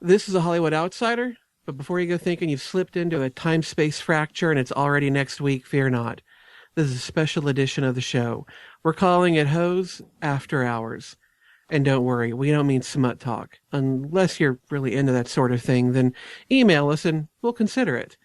This is a Hollywood Outsider, but before you go thinking you've slipped into a time-space fracture and it's already next week, fear not. This is a special edition of the show. We're calling it Hose After Hours. And don't worry, we don't mean smut talk. Unless you're really into that sort of thing, then email us and we'll consider it.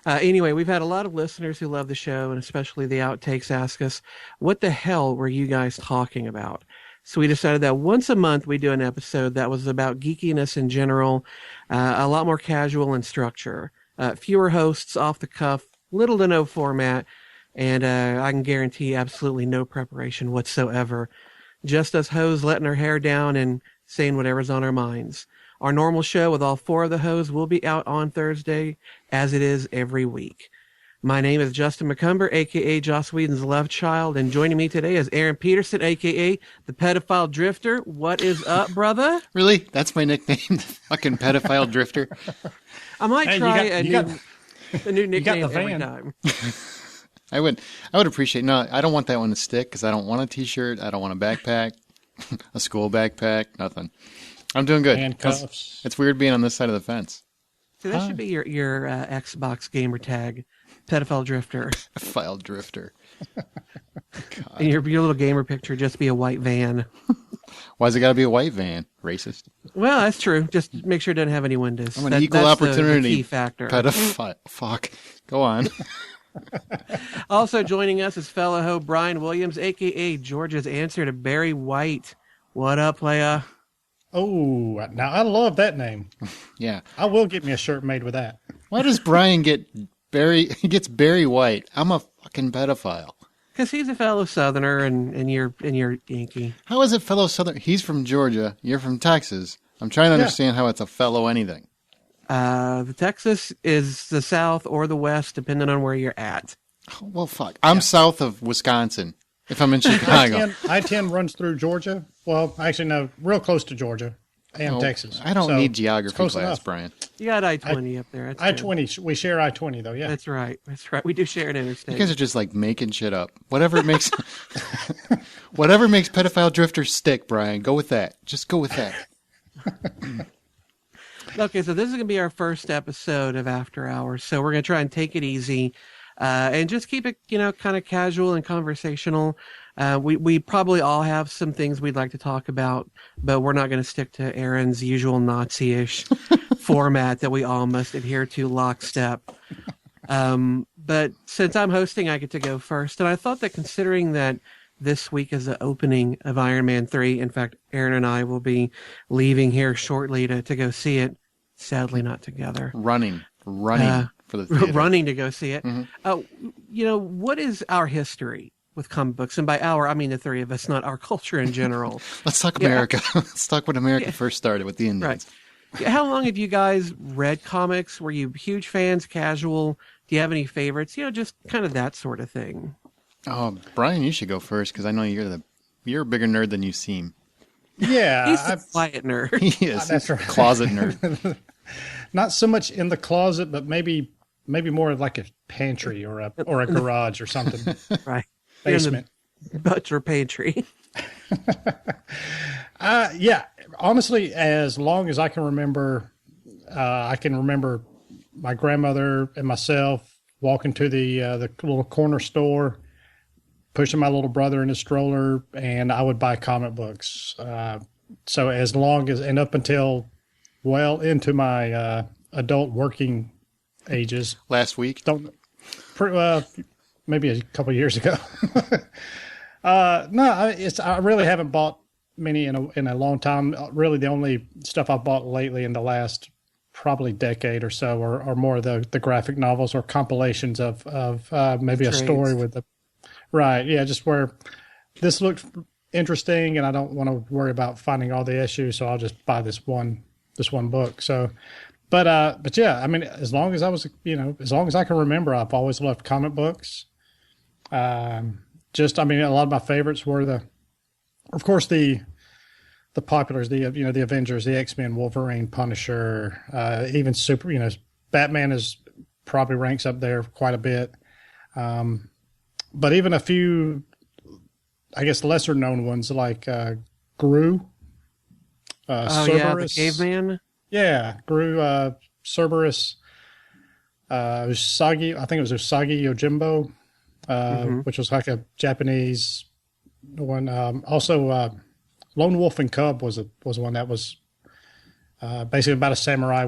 Anyway, we've had a lot of listeners who love the show, and especially the outtakes ask us, what the hell were you guys talking about? So we decided that once a month we do an episode that was about geekiness in general, a lot more casual in structure, fewer hosts, off the cuff, little to no format, and I can guarantee absolutely no preparation whatsoever. Just us hoes letting our hair down and saying whatever's on our minds. Our normal show with all four of the hoes will be out on Thursday, as it is every week. My name is Justin McCumber, a.k.a. Joss Whedon's love child, and joining me today is Aaron Peterson, a.k.a. the pedophile drifter. What is up, brother? Really? That's my nickname? The fucking pedophile drifter? I might try a new nickname every time. I would appreciate. No, I don't want that one to stick because I don't want a T-shirt. I don't want a backpack, a school backpack, nothing. I'm doing good. Handcuffs. It's weird being on this side of the fence. So that should be your Xbox gamer tag, pedophile drifter. Pedophile drifter. And your little gamer picture just be a white van. Why's it got to be a white van? Racist. Well, that's true. Just make sure it doesn't have any windows. I'm an equal opportunity the key factor. Pedophile. Fuck. Go on. Also joining us is fellow ho Brian Williams, a.k.a. Georgia's answer to Barry White. What up, playa? Oh, now I love that name. Yeah. I will get me a shirt made with that. Why does Brian get Barry? He gets Barry White. I'm a fucking pedophile. Because he's a fellow Southerner and you're Yankee. How is it fellow Southern? He's from Georgia. You're from Texas. I'm trying to understand how it's a fellow anything. The Texas is the South or the West, depending on where you're at. Well, fuck. I'm south of Wisconsin. If I'm in Chicago. I-10 runs through Georgia. Well, actually, no, real close to Georgia and Texas. I don't need geography class, enough. Brian. You got I-20 up there. That's I-20. We share I-20, though, yeah. That's right. We do share an interstate. You guys are just like making shit up. Whatever makes pedophile drifters stick, Brian. Go with that. Just go with that. Okay, so this is going to be our first episode of After Hours. So we're going to try and take it easy. And just keep it, kind of casual and conversational. We probably all have some things we'd like to talk about, but we're not going to stick to Aaron's usual Nazi-ish format that we all must adhere to lockstep. But since I'm hosting, I get to go first. And I thought that considering that this week is the opening of Iron Man 3, in fact, Aaron and I will be leaving here shortly to go see it. Sadly, not together. Running. For the theater. Running to go see it. Mm-hmm. What is our history with comic books? And by our, I mean the three of us, not our culture in general. Let's talk America. Let's talk when America first started with the Indians. Right. How long have you guys read comics? Were you huge fans, casual? Do you have any favorites? Just kind of that sort of thing. Oh, Brian, you should go first because I know you're a bigger nerd than you seem. Yeah. He's a quiet nerd. He is. That's right. Closet nerd. Not so much in the closet, but maybe more like a pantry or a garage or something. Right. Basement. Butcher pantry. Yeah. Honestly, as long as I can remember my grandmother and myself walking to the little corner store, pushing my little brother in his stroller, and I would buy comic books. So as long as, and up until well into my adult working ages. Last week? Maybe a couple of years ago. I really haven't bought many in a long time. Really, the only stuff I've bought lately in the last probably decade or so are more of the graphic novels or compilations of maybe a story with the right. Yeah, just where this looked interesting and I don't want to worry about finding all the issues, so I'll just buy this one book. So, but yeah, I mean, as long as I can remember, I've always loved comic books. A lot of my favorites were of course, the populars, the Avengers, the X-Men, Wolverine, Punisher, even Batman probably ranks up there quite a bit. But even a few, I guess, lesser known ones like Gru, Cerberus, the caveman. Yeah, grew Cerberus Usagi. I think it was Usagi Yojimbo, Hmm. which was like a Japanese one. Also, Lone Wolf and Cub was one that was basically about a samurai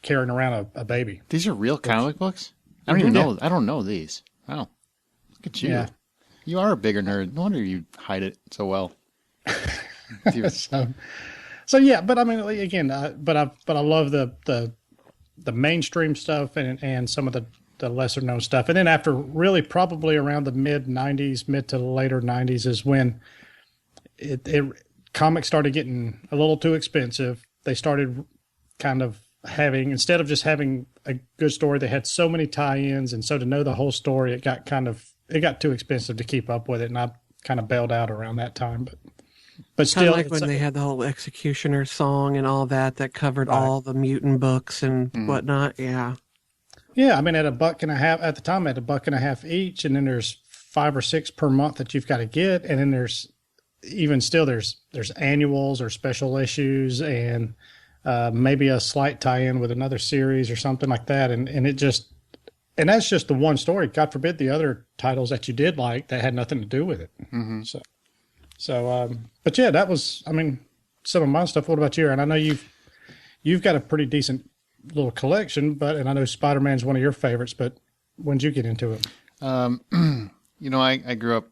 carrying around a baby. These are real comic books? I don't Mhm. even Yeah. know. I don't know these. Wow. Look at you. Yeah. You are a bigger nerd. No wonder you hide it so well. So, so yeah, but I mean, again, but I love the mainstream stuff and some of the lesser known stuff. And then after really probably around the mid to later '90s is when it comics started getting a little too expensive. They started kind of having, instead of just having a good story, they had so many tie-ins, and so to know the whole story, it got too expensive to keep up with it, and I kind of bailed out around that time. But Kind still, of like when they had the whole Executioner song and all that covered all the mutant books and whatnot. Yeah. yeah, I mean, at $1.50 at the time, at $1.50 each, and then there's 5 or 6 per month that you've got to get, and then there's even still there's annuals or special issues, and maybe a slight tie-in with another series or something like that, and that's just the one story. God forbid the other titles that you did like that had nothing to do with it. Mm-hmm. But yeah, that was, I mean, some of my stuff. What about you? And I know you've got a pretty decent little collection, and I know Spider-Man's one of your favorites. But when did you get into it? I grew up,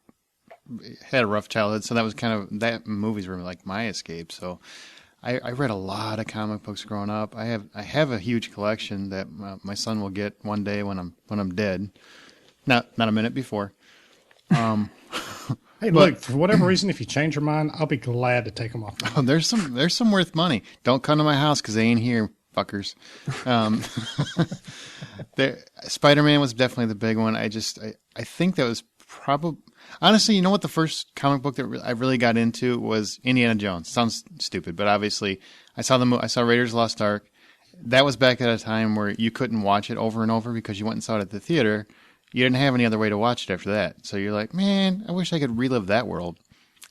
had a rough childhood, so that was kind of, that movies were like my escape. So I read a lot of comic books growing up. I have a huge collection that my son will get one day when I'm dead. Not a minute before. Hey, look, for whatever reason, if you change your mind, I'll be glad to take them off. Oh, there's some worth money. Don't come to my house because they ain't here, fuckers. Spider-Man was definitely the big one. I think that was probably, honestly, you know what, the first comic book that I really got into was Indiana Jones. Sounds stupid, but obviously I saw Raiders of the Lost Ark. That was back at a time where you couldn't watch it over and over because you went and saw it at the theater. You didn't have any other way to watch it after that. So you're like, man, I wish I could relive that world.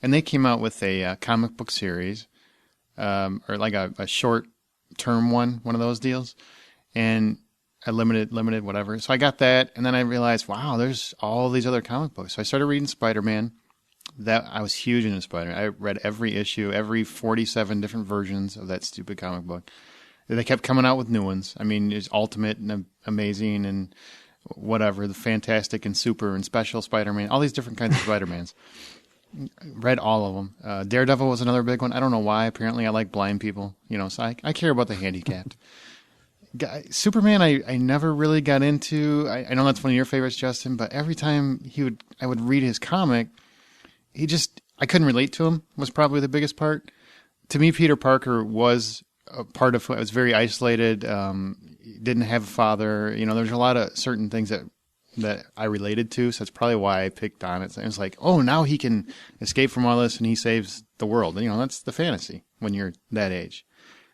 And they came out with a comic book series, or like a short-term one of those deals, and a limited, whatever. So I got that, and then I realized, wow, there's all these other comic books. So I started reading Spider-Man. I was huge into Spider-Man. I read every issue, every 47 different versions of that stupid comic book. They kept coming out with new ones. I mean, it's Ultimate and Amazing and whatever, the Fantastic and Super and Special Spider-Man, all these different kinds of Spider-Mans. Read all of them. Daredevil was another big one. I don't know why. Apparently I like blind people, so I care about the handicapped. Superman, I never really got into. I know that's one of your favorites, Justin, but every time I would read his comic, I couldn't relate to him, was probably the biggest part. To me, Peter Parker was a part of, I was very isolated, didn't have a father. There's a lot of certain things that I related to, so that's probably why I picked on it. So it was like, oh, now he can escape from all this and he saves the world. And, that's the fantasy when you're that age.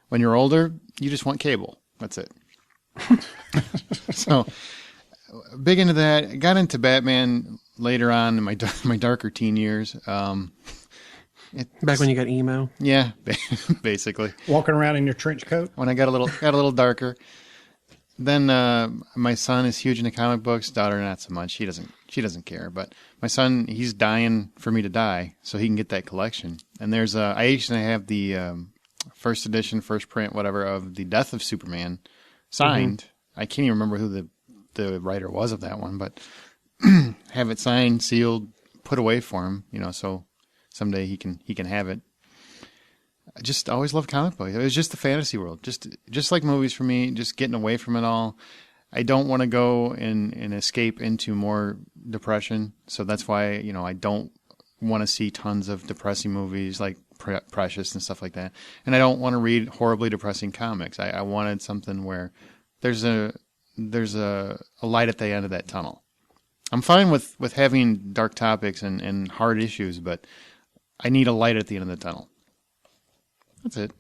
When you're older, you just want cable. That's it. So, big into that. Got into Batman later on in my darker teen years. Back when you got emo. Yeah, basically. Walking around in your trench coat. When I got a little darker. Then my son is huge into comic books. Daughter, not so much. She doesn't care. But my son, he's dying for me to die so he can get that collection. And I actually have the first edition, first print, whatever, of The Death of Superman signed. Mm-hmm. I can't even remember who the writer was of that one, but have it signed, sealed, put away for him. So someday he can have it. I just always loved comic books. It was just the fantasy world, just like movies for me, just getting away from it all. I don't want to go and escape into more depression. So that's why, I don't want to see tons of depressing movies like Precious and stuff like that. And I don't want to read horribly depressing comics. I wanted something where there's a light at the end of that tunnel. I'm fine with having dark topics and hard issues, but I need a light at the end of the tunnel. That's it.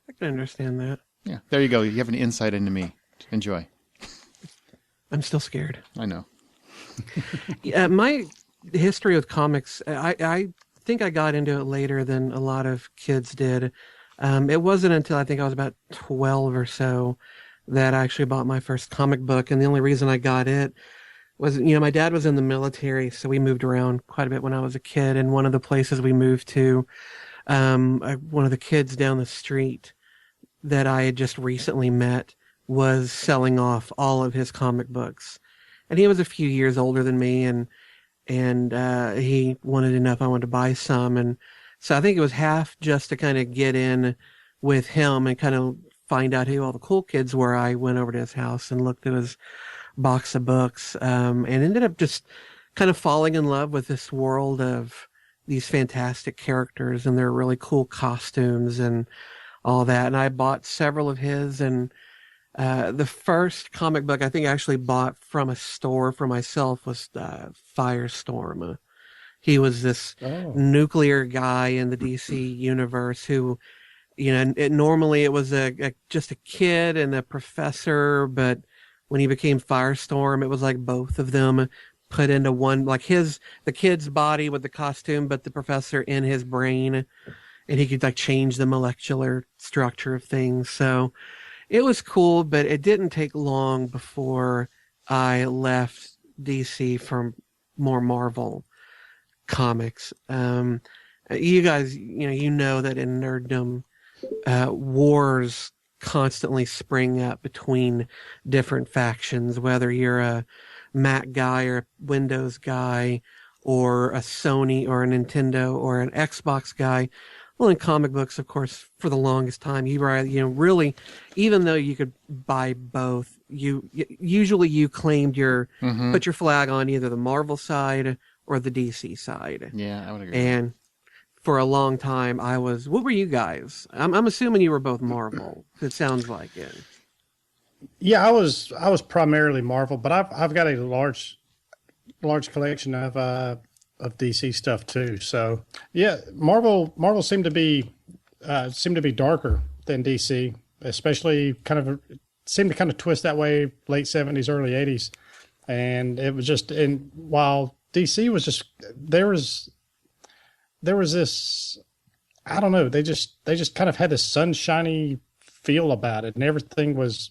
I can understand that. Yeah, there you go. You have an insight into me. Enjoy. I'm still scared. I know. Yeah, my history with comics, I think I got into it later than a lot of kids did. It wasn't until I think I was about 12 or so that I actually bought my first comic book. And the only reason I got it was, my dad was in the military, so we moved around quite a bit when I was a kid. And one of the places we moved to, one of the kids down the street that I had just recently met was selling off all of his comic books. And he was a few years older than me, and he wanted to know if I wanted to buy some. And so I think it was half just to kind of get in with him and kind of find out who all the cool kids were. I went over to his house and looked at his box of books, and ended up just kind of falling in love with this world of these fantastic characters and their really cool costumes and all that. And I bought several of his, and the first comic book I think I actually bought from a store for myself was Firestorm. He was this nuclear guy in the DC universe who, normally it was just a kid and a professor, but when he became Firestorm, it was like both of them put into one, like the kid's body with the costume, but the professor in his brain, and he could like change the molecular structure of things. So it was cool, but it didn't take long before I left DC for more Marvel comics. You guys, you know that in nerddom, wars constantly spring up between different factions, whether you're a Mac guy or a Windows guy or a Sony or a Nintendo or an Xbox guy. Well, in comic books, of course, for the longest time, really, even though you could buy both, usually you claimed put your flag on either the Marvel side or the DC side. Yeah, I would agree. And for a long time, what were you guys? I'm assuming you were both Marvel. It sounds like it. Yeah, I was primarily Marvel, but I've got a large collection of DC stuff too. So yeah, Marvel seemed to be darker than DC, especially seemed to kind of twist that way late 70s, early 80s. And it was just, and while DC was just, there was this, I don't know, they just kind of had this sunshiny feel about it, and everything was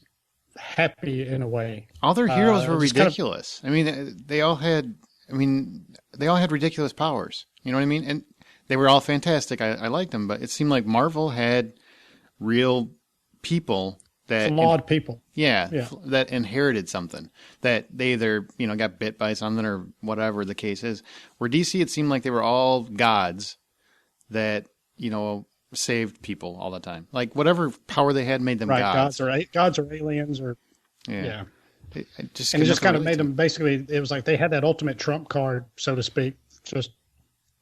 happy in a way. All their heroes were ridiculous. They all had ridiculous powers. You know what I mean? And they were all fantastic. I liked them, but it seemed like Marvel had real people flawed people. Yeah, that inherited something, that they either, got bit by something or whatever the case is. Where DC, it seemed like they were all gods that, saved people all the time. Like whatever power they had made them gods. Gods or aliens or yeah. It just kind of made them, basically, it was like they had that ultimate trump card, so to speak, just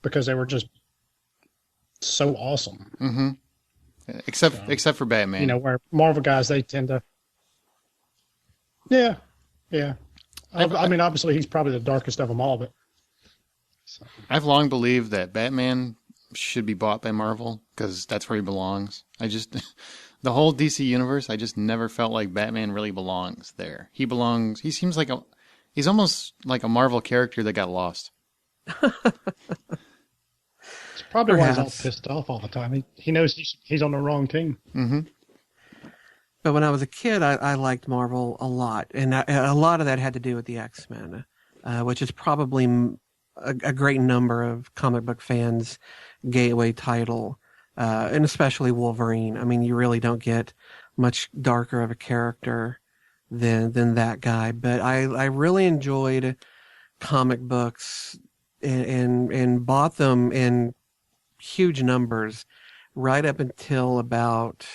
because they were just so awesome. Mm-hmm. Except for Batman. Where Marvel guys, they tend to... Yeah. Obviously, he's probably the darkest of them all, but... So. I've long believed that Batman should be bought by Marvel, because that's where he belongs. The whole DC universe, I just never felt like Batman really belongs there. He seems like he's almost like a Marvel character that got lost. It's probably why he's all pissed off all the time. He knows he's on the wrong team. Mm-hmm. But when I was a kid, I liked Marvel a lot. And a lot of that had to do with the X-Men, which is probably a great number of comic book fans' gateway title. And especially Wolverine. I mean, you really don't get much darker of a character than that guy. But I really enjoyed comic books and bought them in huge numbers right up until about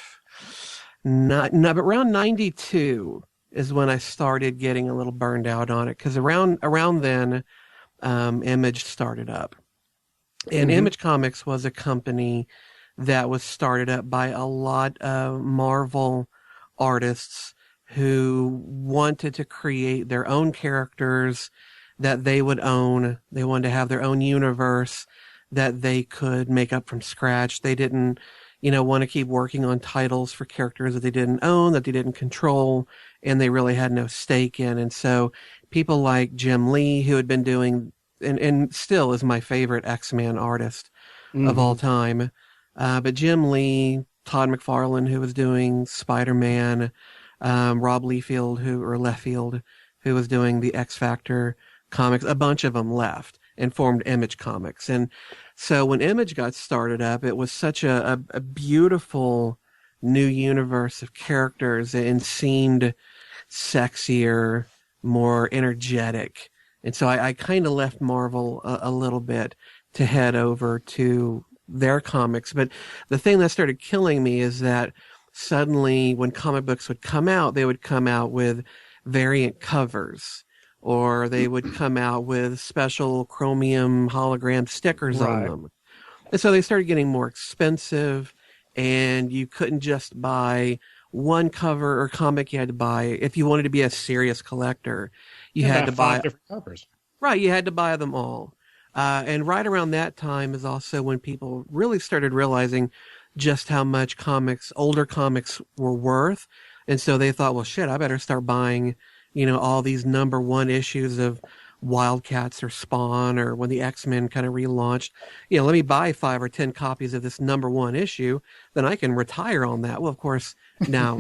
around 92 is when I started getting a little burned out on it, because around then Image started up. And Image Comics was a company that was started up by a lot of Marvel artists who wanted to create their own characters that they would own. They wanted to have their own universe that they could make up from scratch. They didn't, want to keep working on titles for characters that they didn't own, that they didn't control, and they really had no stake in. And so people like Jim Lee, who had been doing, and still is my favorite X-Men artist of all time, but Jim Lee Todd McFarlane, who was doing Spider-Man, Rob Liefeld, who was doing the X Factor comics. A bunch of them left and formed Image Comics. And so when Image got started up, it was such a beautiful new universe of characters and seemed sexier, more energetic. And so I kind of left Marvel a little bit to head over to their comics. But the thing that started killing me is that suddenly when comic books would come out, they would come out with variant covers, or they would come out with special chromium hologram stickers on them. And so they started getting more expensive, and you couldn't just buy one cover or comic. You had to buy, if you wanted to be a serious collector, you had to buy 5 different covers. Right, you had to buy them all. And right around that time is also when people really started realizing just how much older comics were worth. And so they thought, well, shit, I better start buying, all these #1 issues of Wildcats or Spawn, or when the X-Men kind of relaunched. Let me buy 5 or 10 copies of this #1 issue, then I can retire on that. Well, of course, now,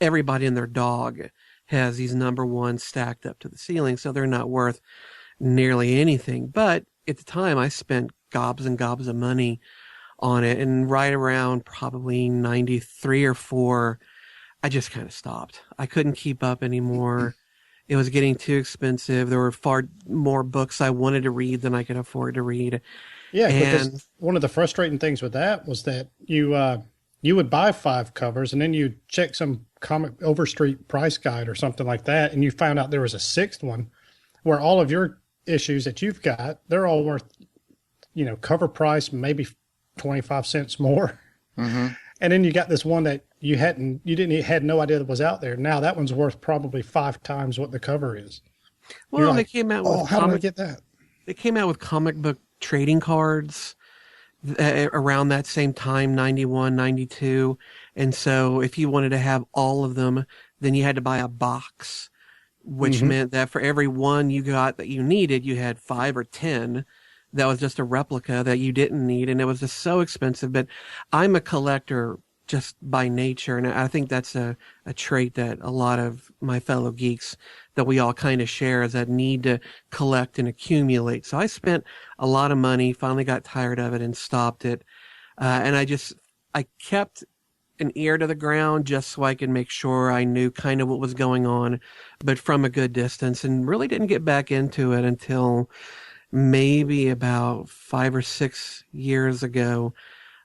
everybody and their dog has these #1 stacked up to the ceiling, so they're not worth nearly anything. But at the time, I spent gobs and gobs of money on it, and right around probably 93 or 4, I just kind of stopped. I couldn't keep up anymore. It was getting too expensive. There were far more books I wanted to read than I could afford to read. Yeah, because one of the frustrating things with that was that you would buy 5 covers, and then you check some comic Overstreet price guide or something like that, and you found out there was a 6th one where all of your issues that you've got, they're all worth, cover price, maybe 25 cents more. Mm-hmm. And then you got this one that you had no idea that was out there. Now that one's worth probably 5 times what the cover is. Well, they came out with how did I get that? They came out with comic book trading cards around that same time, 91, 92. And so if you wanted to have all of them, then you had to buy a box, which meant that for every one you got that you needed, you had 5 or 10 that was just a replica that you didn't need. And it was just so expensive. But I'm a collector just by nature. And I think that's a trait that a lot of my fellow geeks that we all kind of share, is that need to collect and accumulate. So I spent a lot of money, finally got tired of it and stopped it. And I kept an ear to the ground just so I could make sure I knew kind of what was going on, but from a good distance, and really didn't get back into it until maybe about 5 or 6 years ago.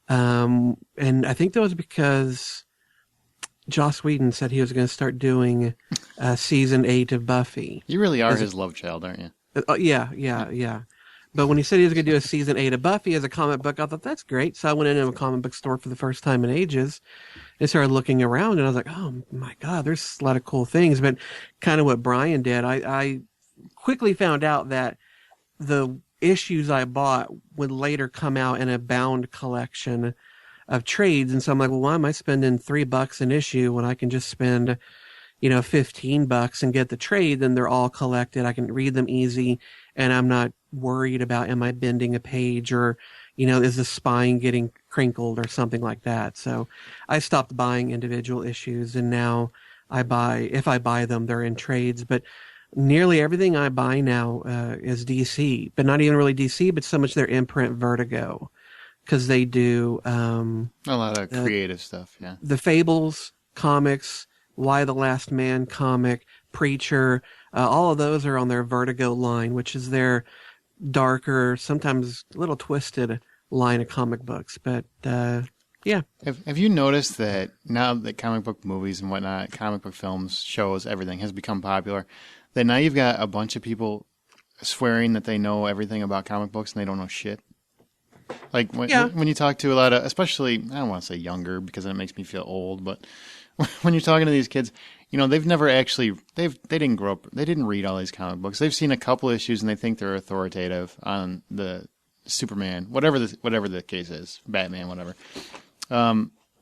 And I think that was because Joss Whedon said he was going to start doing season 8 of Buffy. You really are his love child, aren't you? Yeah. But when he said he was going to do a season 8 of Buffy as a comic book, I thought, that's great. So I went into a comic book store for the first time in ages and started looking around, and I was like, oh my God, there's a lot of cool things. But kind of what Brian did, I quickly found out that the issues I bought would later come out in a bound collection of trades. And so I'm like, well, why am I spending $3 an issue when I can just spend, $15 and get the trade? Then they're all collected. I can read them easy, and I'm not worried about, am I bending a page, or, is the spine getting crinkled or something like that. So I stopped buying individual issues, and now if I buy them, they're in trades. But nearly everything I buy now is DC, but not even really DC, but so much their imprint Vertigo, because they do a lot of creative stuff. Yeah, the Fables comics, Why the Last Man comic, Preacher, all of those are on their Vertigo line, which is their darker, sometimes a little twisted line of comic books. But yeah. Have you noticed that now that comic book movies and whatnot, comic book films, shows, everything has become popular, that now you've got a bunch of people swearing that they know everything about comic books and they don't know shit? Like when you talk to a lot of, especially, I don't want to say younger because that makes me feel old, but when you're talking to these kids, they've never actually, they didn't grow up, they didn't read all these comic books. They've seen a couple issues and they think they're authoritative on the Superman, whatever the case is, Batman, whatever.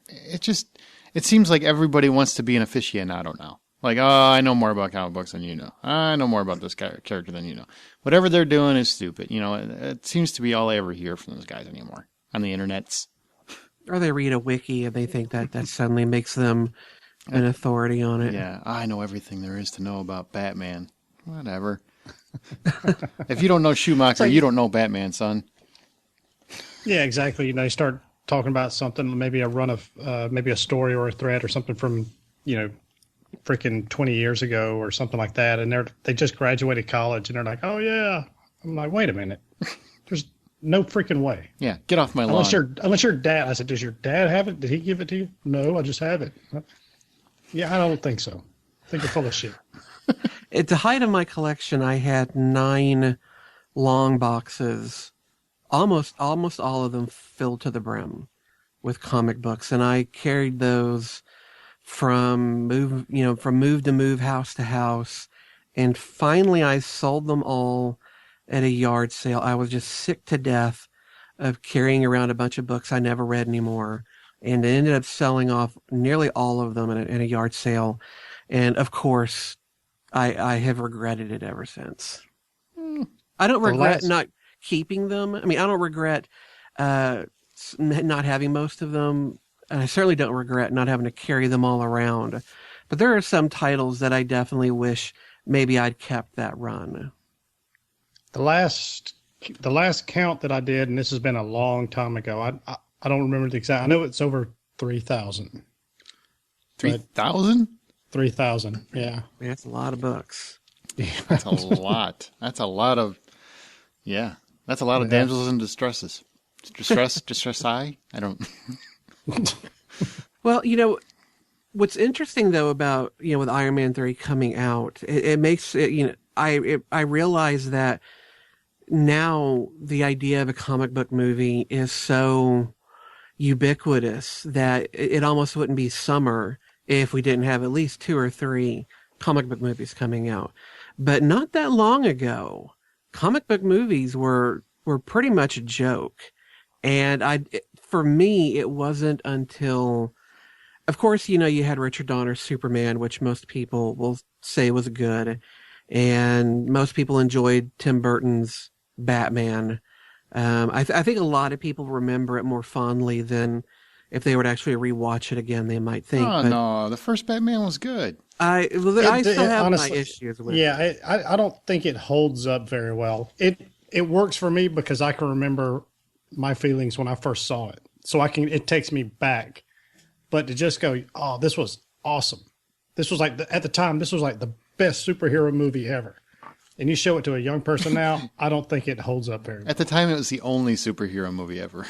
It seems like everybody wants to be an aficionado now. Like, oh, I know more about comic books than you know. I know more about this character than you know. Whatever they're doing is stupid. It seems to be all I ever hear from those guys anymore on the internets. Or they read a wiki and they think that suddenly makes them an authority on it. Yeah, I know everything there is to know about Batman. Whatever. If you don't know Schumacher, you don't know Batman, son. Yeah, exactly. You start talking about something, maybe a run of, maybe a story or a thread or something from, freaking 20 years ago or something like that. And they just graduated college and they're like, oh yeah. I'm like, wait a minute. There's no freaking way. Yeah, get off my lawn. Unless your dad, I said, does your dad have it? Did he give it to you? No, I just have it. Yeah, I don't think so. I think you're full of shit. At the height of my collection, I had 9 long boxes, almost all of them filled to the brim with comic books, and I carried those from move to move, house to house, and finally I sold them all at a yard sale. I was just sick to death of carrying around a bunch of books I never read anymore, and I ended up selling off nearly all of them in a yard sale, and of course, I have regretted it ever since. I don't regret not keeping them. I mean, I don't regret not having most of them. And I certainly don't regret not having to carry them all around. But there are some titles that I definitely wish maybe I'd kept that run. The last count that I did, and this has been a long time ago, I don't remember the exact. I know it's over 3,000. 3,000? 3,000, yeah. That's a lot of books. That's a lot. That's a lot of, yeah. That's a lot of damsels in distresses. Distress I don't. Well, what's interesting though about, with Iron Man 3 coming out, it makes it, I realize that now the idea of a comic book movie is so ubiquitous that it almost wouldn't be summer if we didn't have at least 2 or 3 comic book movies coming out. But not that long ago, comic book movies were pretty much a joke. And for me, it wasn't until, of course, you had Richard Donner's Superman, which most people will say was good. And most people enjoyed Tim Burton's Batman. I think a lot of people remember it more fondly than if they were to actually rewatch it again, they might think. Oh, no, the first Batman was good. I still have honestly, my issues with it. Yeah, I don't think it holds up very well. It works for me because I can remember my feelings when I first saw it. So it takes me back. But to just go, oh, this was awesome. This was at the time, this was like the best superhero movie ever. And you show it to a young person now, I don't think it holds up very well. At the time, it was the only superhero movie ever.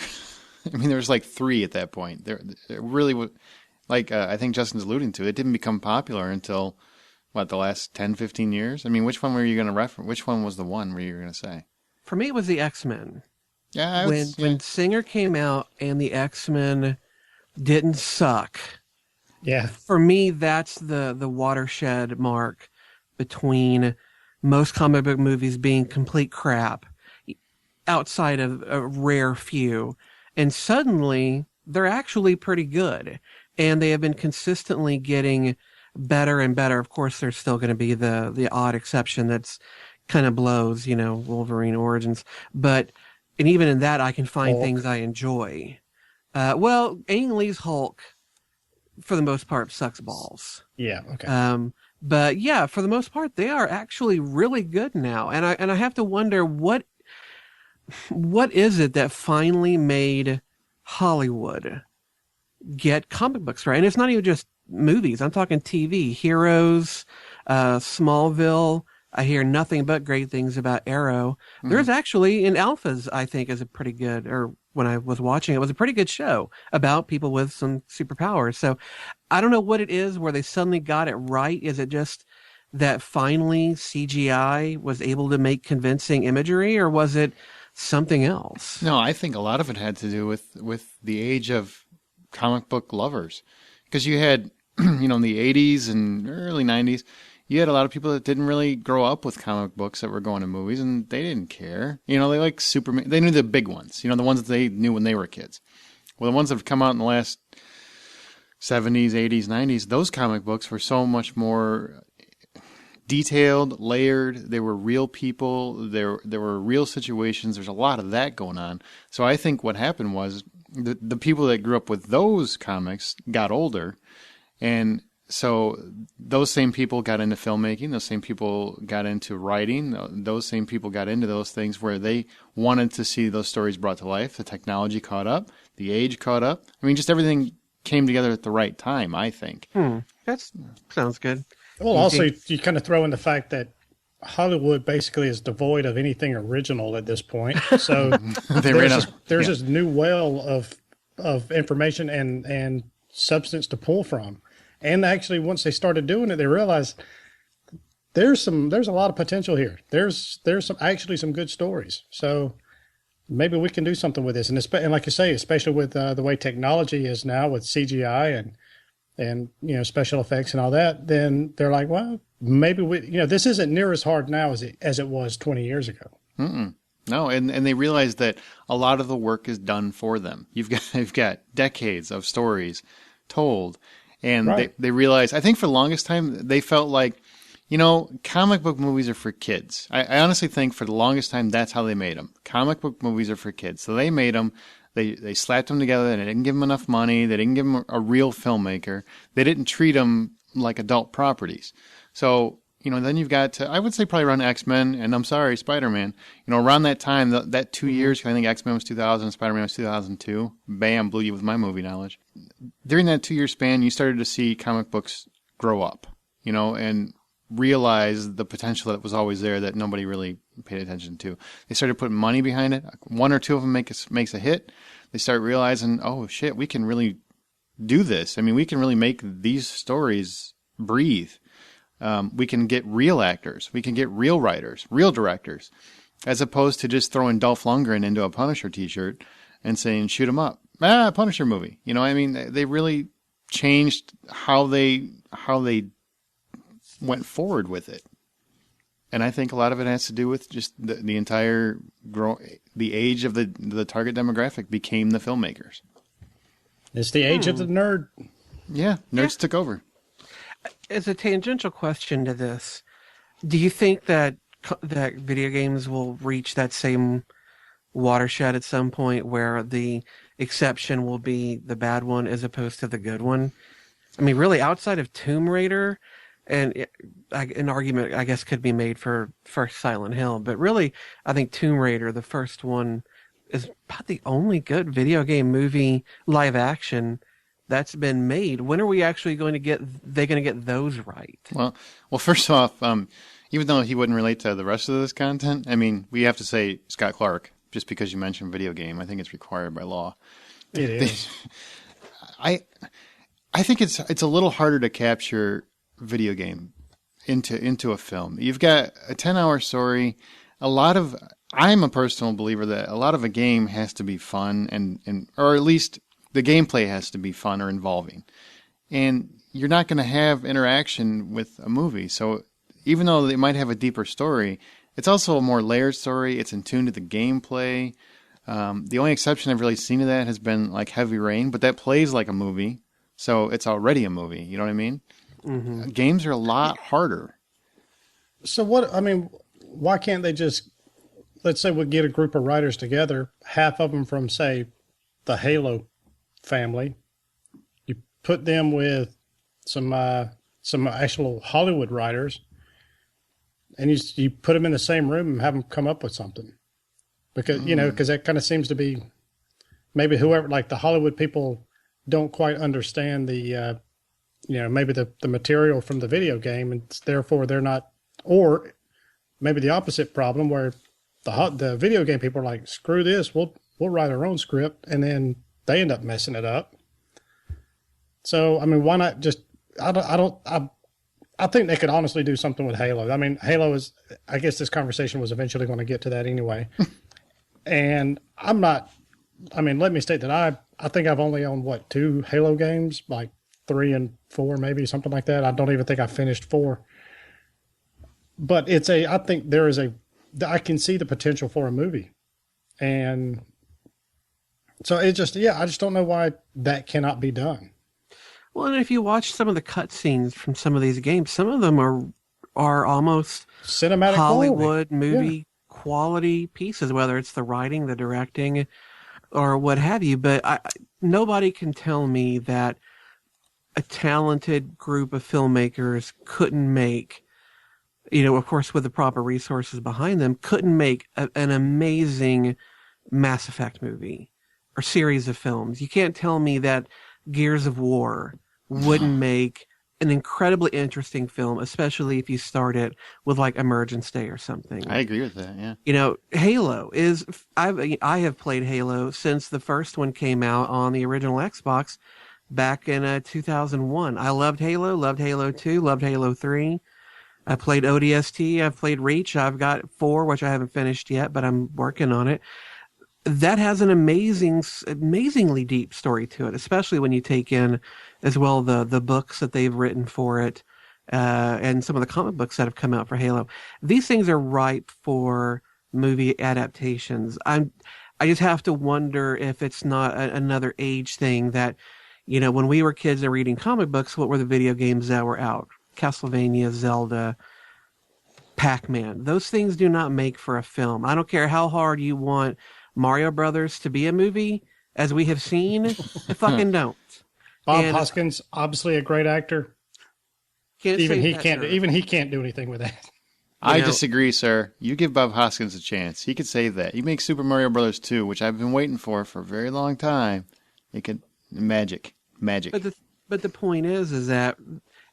I mean, there was like 3 at that point. There really was, I think Justin's alluding to, it didn't become popular until, the last 10, 15 years? I mean, which one were you going to reference? Which one was the one where you were going to say? For me, it was the X-Men. Yeah, when Singer came out and the X-Men didn't suck. Yeah. For me, that's the watershed mark between most comic book movies being complete crap outside of a rare few. And suddenly, they're actually pretty good. And they have been consistently getting better and better. Of course, there's still going to be the odd exception that's kind of blows, Wolverine Origins. But, and even in that, I can find things I enjoy. Ang Lee's Hulk, for the most part, sucks balls. Yeah, okay. But yeah, for the most part, they are actually really good now. And I have to wonder what is it that finally made Hollywood get comic books right? And it's not even just movies. I'm talking TV, Heroes, Smallville. I hear nothing but great things about Arrow. Mm-hmm. There's actually in Alphas, I think, is a pretty good, or when I was watching it was a pretty good show about people with some superpowers. So I don't know what it is where they suddenly got it right. Is it just that finally CGI was able to make convincing imagery, or was it something else? No, I think a lot of it had to do with the age of comic book lovers. Because you had, in the 80s and early 90s, you had a lot of people that didn't really grow up with comic books that were going to movies, and they didn't care. They like Superman. They knew the big ones, the ones that they knew when they were kids. Well, the ones that have come out in the last 70s, 80s, 90s, those comic books were so much more detailed, layered. They were real people. There were real situations. There's a lot of that going on. So I think what happened was the people that grew up with those comics got older, and so those same people got into filmmaking, those same people got into writing, those same people got into those things where they wanted to see those stories brought to life. The technology caught up, the age caught up. I mean, just everything came together at the right time, I think. That sounds good. Well, also, you kind of throw in the fact that Hollywood basically is devoid of anything original at this point. So there's this new well of information and substance to pull from. And actually, once they started doing it, they realized there's a lot of potential here. There's some good stories. So maybe we can do something with this. And like you say, especially with the way technology is now with CGI and special effects and all that, then they're like, well, maybe this isn't near as hard now as it was 20 years ago. No, and they realize that a lot of the work is done for them. You've got decades of stories told. And right. they realized, I think for the longest time, they felt like, comic book movies are for kids. I honestly think for the longest time, that's how they made them. Comic book movies are for kids. So they made them, they slapped them together, and they didn't give them enough money. They didn't give them a real filmmaker. They didn't treat them like adult properties. So, then you've got, I would say probably around X-Men, and I'm sorry, Spider-Man. Around that time, that 2 years, I think X-Men was 2000, Spider-Man was 2002. Bam, blew you with my movie knowledge. During that 2-year span, you started to see comic books grow up, and realize the potential that was always there that nobody really paid attention to. They started putting money behind it. One or two of them makes a hit. They start realizing, oh shit, we can really do this. I mean, we can really make these stories breathe. We can get real actors. We can get real writers, real directors, as opposed to just throwing Dolph Lundgren into a Punisher t-shirt and saying, shoot him up. Punisher movie. I mean, they really changed how they went forward with it. And I think a lot of it has to do with just the entire the age of the target demographic became the filmmakers. It's the age of the nerd. Yeah, nerds took over. As a tangential question to this, do you think that video games will reach that same watershed at some point where the exception will be the bad one as opposed to the good one? I mean, really, outside of Tomb Raider, and an argument, I guess, could be made for Silent Hill, but really, I think Tomb Raider, the first one, is about the only good video game movie live action that's been made. When are we actually going to get those right? Well, first off, even though he wouldn't relate to the rest of this content, I mean, we have to say Scott Clark, just because you mentioned video game. I think it's required by law. It is. I think it's a little harder to capture video game into a film. You've got a 10-hour story. I'm a personal believer that a lot of a game has to be fun and or at least the gameplay has to be fun or involving. And you're not going to have interaction with a movie. So even though they might have a deeper story, it's also a more layered story. It's in tune to the gameplay. The only exception I've really seen to that has been like Heavy Rain, but that plays like a movie. So it's already a movie. You know what I mean? Mm-hmm. Games are a lot harder. So why can't they just, let's say we get a group of writers together, half of them from, say, the Halo family, you put them with some actual Hollywood writers, and you put them in the same room and have them come up with something, because because that kind of seems to be maybe whoever, like the Hollywood people don't quite understand the maybe the material from the video game, and therefore they're not, or maybe the opposite problem where the video game people are like, screw this, we'll write our own script, and then they end up messing it up. So, I mean, why not just, I think they could honestly do something with Halo. I mean, Halo is, I guess this conversation was eventually going to get to that anyway. And let me state that I think I've only owned, 2 Halo games, like 3 and 4, maybe something like that. I don't even think I finished 4. But I think I can see the potential for a movie. And so I just don't know why that cannot be done. Well, and if you watch some of the cutscenes from some of these games, some of them are almost cinematic Hollywood movie quality pieces, whether it's the writing, the directing, or what have you. But nobody can tell me that a talented group of filmmakers couldn't make, of course, with the proper resources behind them, couldn't make an amazing Mass Effect movie or series of films. You can't tell me that Gears of War wouldn't make an incredibly interesting film, especially if you start it with like Emergence Day or something. I agree with that, yeah. Halo is, I have played Halo since the first one came out on the original Xbox back in 2001. I loved Halo 2, loved Halo 3. I played ODST, I've played Reach, I've got 4, which I haven't finished yet, but I'm working on it. That has an amazingly deep story to it, especially when you take in as well the books that they've written for it, and some of the comic books that have come out for Halo. These things are ripe for movie adaptations. I just have to wonder if it's not another age thing that, when we were kids and reading comic books, what were the video games that were out? Castlevania, Zelda, Pac-Man. Those things do not make for a film. I don't care how hard you want Mario Brothers to be a movie, as we have seen, it fucking don't. Bob Hoskins, obviously a great actor. Even he can't do anything with that. I disagree, sir. You give Bob Hoskins a chance. He could save that. He makes Super Mario Brothers 2, which I've been waiting for a very long time. It could magic. But the point is that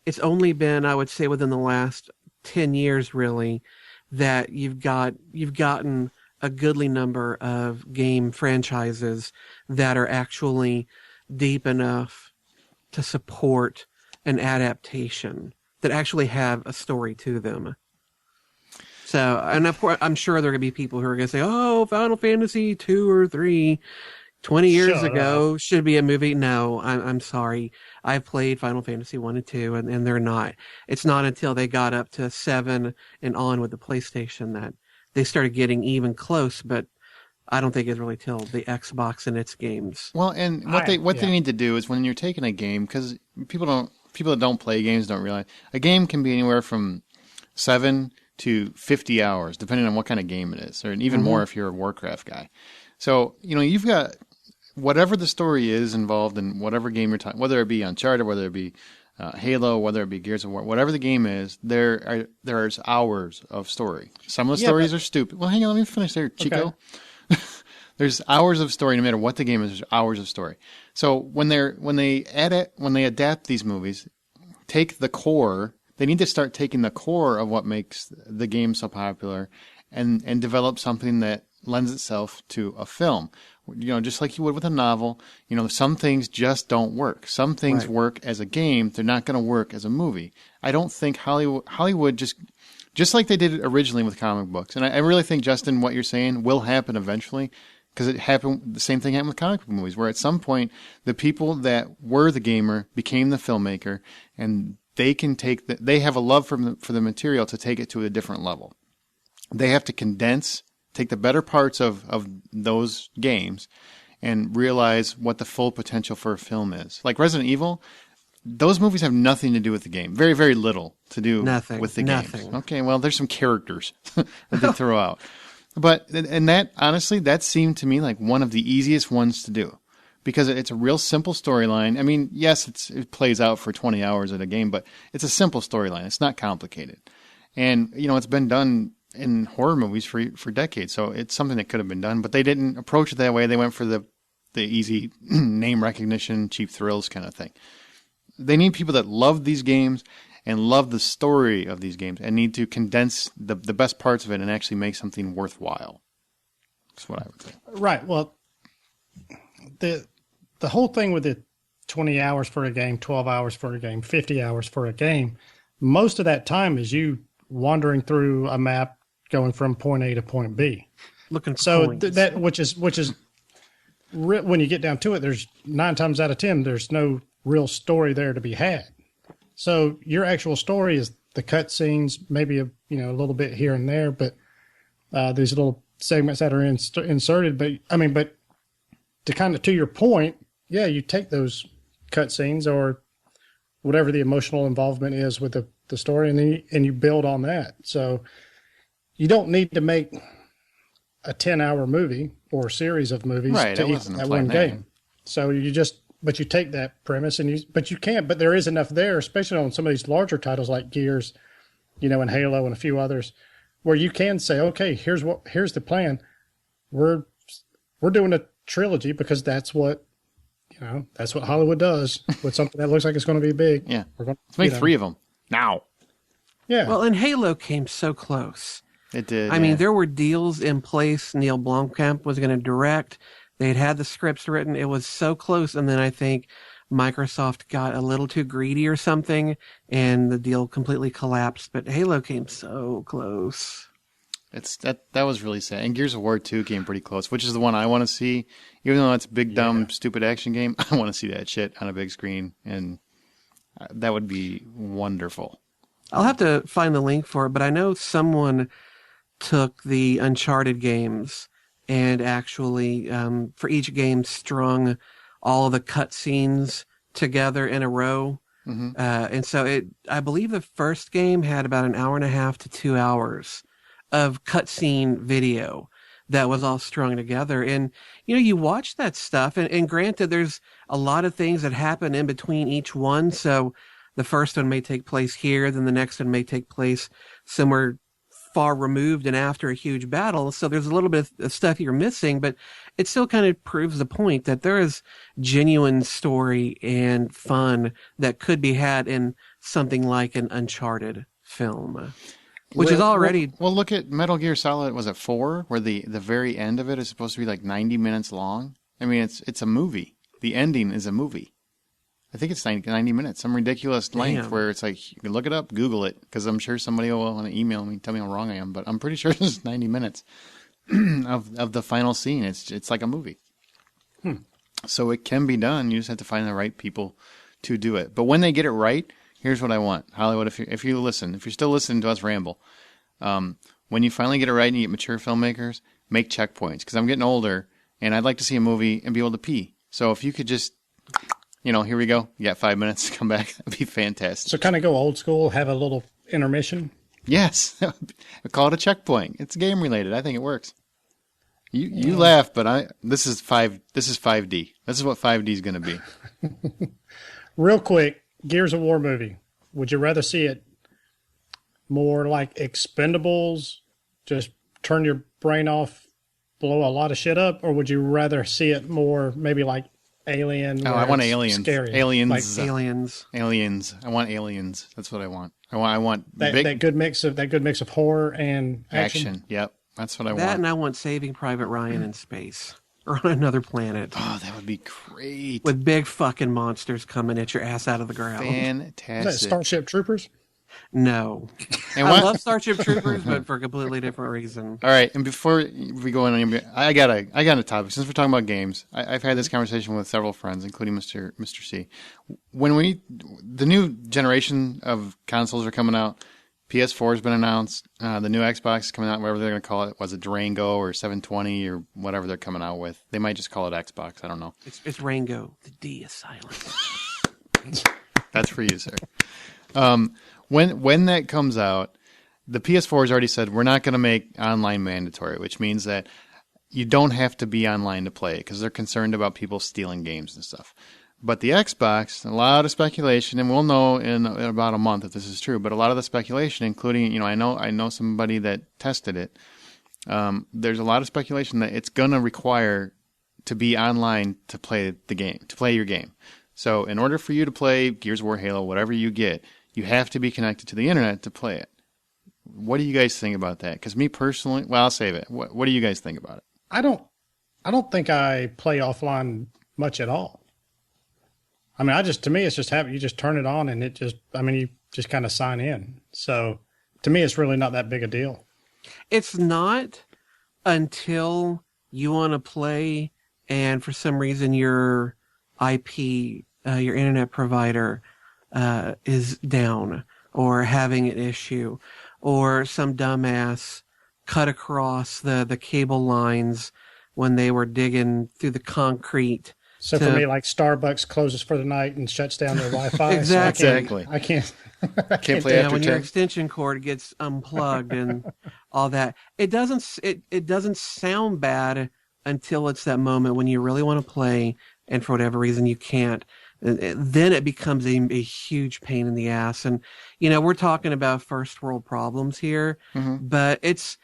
it's only been, I would say, within the last 10 years, really, that you've gotten a goodly number of game franchises that are actually deep enough to support an adaptation, that actually have a story to them. So, and of course, I'm sure there are going to be people who are going to say, oh, Final Fantasy 2 or 3, 20 years ago should be a movie. No, I'm sorry. I've played Final Fantasy 1 and 2, and they're not. It's not until they got up to 7 and on with the PlayStation that they started getting even close, but I don't think it's really till the Xbox and its games. Well, and what they need to do is when you're taking a game, because people that don't play games don't realize a game can be anywhere from 7 to 50 hours, depending on what kind of game it is, or even more if you're a Warcraft guy. So you've got whatever the story is involved in whatever game you're talking, whether it be Uncharted, whether it be Halo, whether it be Gears of War, whatever the game is, there's hours of story. Some of the stories are stupid. Well, hang on, let me finish there, Chico. Okay. There's hours of story, no matter what the game is. There's hours of story. So when they adapt these movies, take the core. They need to start taking the core of what makes the game so popular, and develop something that lends itself to a film. Just like you would with a novel, some things just don't work. Some things work as a game. They're not going to work as a movie. I don't think Hollywood just like they did it originally with comic books. And I really think, Justin, what you're saying will happen eventually, because the same thing happened with comic book movies, where at some point the people that were the gamer became the filmmaker, and they can they have a love for the material to take it to a different level. They have to take the better parts of those games and realize what the full potential for a film is. Like Resident Evil, those movies have nothing to do with the game. Very, very little to do with the games. Okay, well, there's some characters that they throw out. And that, honestly, that seemed to me like one of the easiest ones to do, because it's a real simple storyline. I mean, yes, it plays out for 20 hours at a game, but it's a simple storyline. It's not complicated. And, it's been done in horror movies for decades, so it's something that could have been done, but they didn't approach it that way. They went for the easy name recognition, cheap thrills kind of thing. They need people that love these games and love the story of these games, and need to condense the best parts of it and actually make something worthwhile. That's what I would say. Right. Well, the whole thing with the 20 hours for a game, 12 hours for a game, 50 hours for a game, most of that time is you wandering through a map, going from point A to point B. Looking for so coins. That which is when you get down to it, there's 9 times out of 10 there's no real story there to be had. So your actual story is the cutscenes, maybe a little bit here and there, but these little segments that are inserted. But to kind of to your point, yeah, you take those cutscenes or whatever the emotional involvement is with the story, and you build on that. So you don't need to make a 10-hour movie or series of movies Right, to it equal wasn't that playing one that. game. So but you take that premise but you can't, but there is enough there, especially on some of these larger titles like Gears, and Halo and a few others, where you can say, okay, here's the plan. We're doing a trilogy because that's what Hollywood does with something that looks like it's going to be big. Yeah. We're going Let's make 3 of them now. Yeah. Well, and Halo came so close. It did. I mean, there were deals in place. Neil Blomkamp was going to direct. They'd had the scripts written. It was so close. And then I think Microsoft got a little too greedy or something, and the deal completely collapsed. But Halo came so close. That was really sad. And Gears of War 2 came pretty close, which is the one I want to see. Even though it's a big, dumb, stupid action game, I want to see that shit on a big screen. And that would be wonderful. I'll have to find the link for it, but I know someone took the Uncharted games and actually, for each game, strung all of the cutscenes together in a row. Mm-hmm. And so I believe the first game had about an hour and a half to 2 hours of cutscene video that was all strung together. And, you watch that stuff, and granted, there's a lot of things that happen in between each one. So the first one may take place here, then the next one may take place somewhere far removed and after a huge battle. So there's a little bit of stuff you're missing, but it still kind of proves the point that there is genuine story and fun that could be had in something like an Uncharted film, which is already... Well, look at Metal Gear Solid, was it 4? Where the very end of it is supposed to be like 90 minutes long? I mean, it's a movie. The ending is a movie. I think it's 90 minutes, some ridiculous length where it's like, you can look it up, Google it, because I'm sure somebody will want to email me, tell me how wrong I am, but I'm pretty sure it's 90 minutes of the final scene. It's like a movie. So it can be done. You just have to find the right people to do it. But when they get it right, here's what I want. Hollywood, if you listen, if you're still listening to us ramble, when you finally get it right and you get mature filmmakers, make checkpoints, because I'm getting older, and I'd like to see a movie and be able to pee. So if you could just... here we go. You got 5 minutes to come back. That'd be fantastic. So kind of go old school, have a little intermission. Yes. Call it a checkpoint. It's game related. I think it works. You laugh, but this is 5D. This is what 5D is going to be. Real quick, Gears of War movie. Would you rather see it more like Expendables, just turn your brain off, blow a lot of shit up, or would you rather see it more maybe like Alien? Oh, I want aliens. Scary. Aliens. Like Aliens. Aliens. I want aliens. That's what I want. I want that good mix of horror and action. Yep. That's what I That want. and I want Saving Private Ryan in space or on another planet Oh, that would be great. with big fucking monsters coming at your ass out of the ground. Is that Fantastic. Starship Troopers? No. And I what? love Starship Troopers, but for a completely different reason. All right, and before we go on, I got a topic. Since we're talking about games, I've had this conversation with several friends, including Mr. C. When the new generation of consoles are coming out, PS4 has been announced. The new Xbox is coming out, whatever they're going to call it. Was it Durango or 720 or whatever they're coming out with? They might just call it Xbox. I don't know. It's Rango. The D is silent. That's for you, sir. When that comes out, the PS4 has already said we're not going to make online mandatory, which means that you don't have to be online to play it because they're concerned about people stealing games and stuff. But the Xbox, a lot of speculation, and we'll know in about a month if this is true. But a lot of the speculation, including, I know somebody that tested it. There's a lot of speculation that it's going to require to be online to play the game, to play your game. So in order for you to play Gears of War, Halo, whatever you get, you have to be connected to the internet to play it. What do you guys think about that? Because me personally, well, I'll save it. What do you guys think about it? I don't think I play offline much at all. I mean, to me, it's just you just turn it on and you just kind of sign in. So to me, it's really not that big a deal. It's not until you want to play and for some reason your IP, your internet provider, is down or having an issue, or some dumbass cut across the cable lines when they were digging through the concrete So for me, like Starbucks closes for the night and shuts down their Wi-Fi. Exactly. So I can't. Can't play after when your 10. extension cord gets unplugged and all that, it doesn't sound bad until it's that moment when you really want to play, and for whatever reason you can't. Then it becomes a huge pain in the ass. And we're talking about first world problems here, but it's,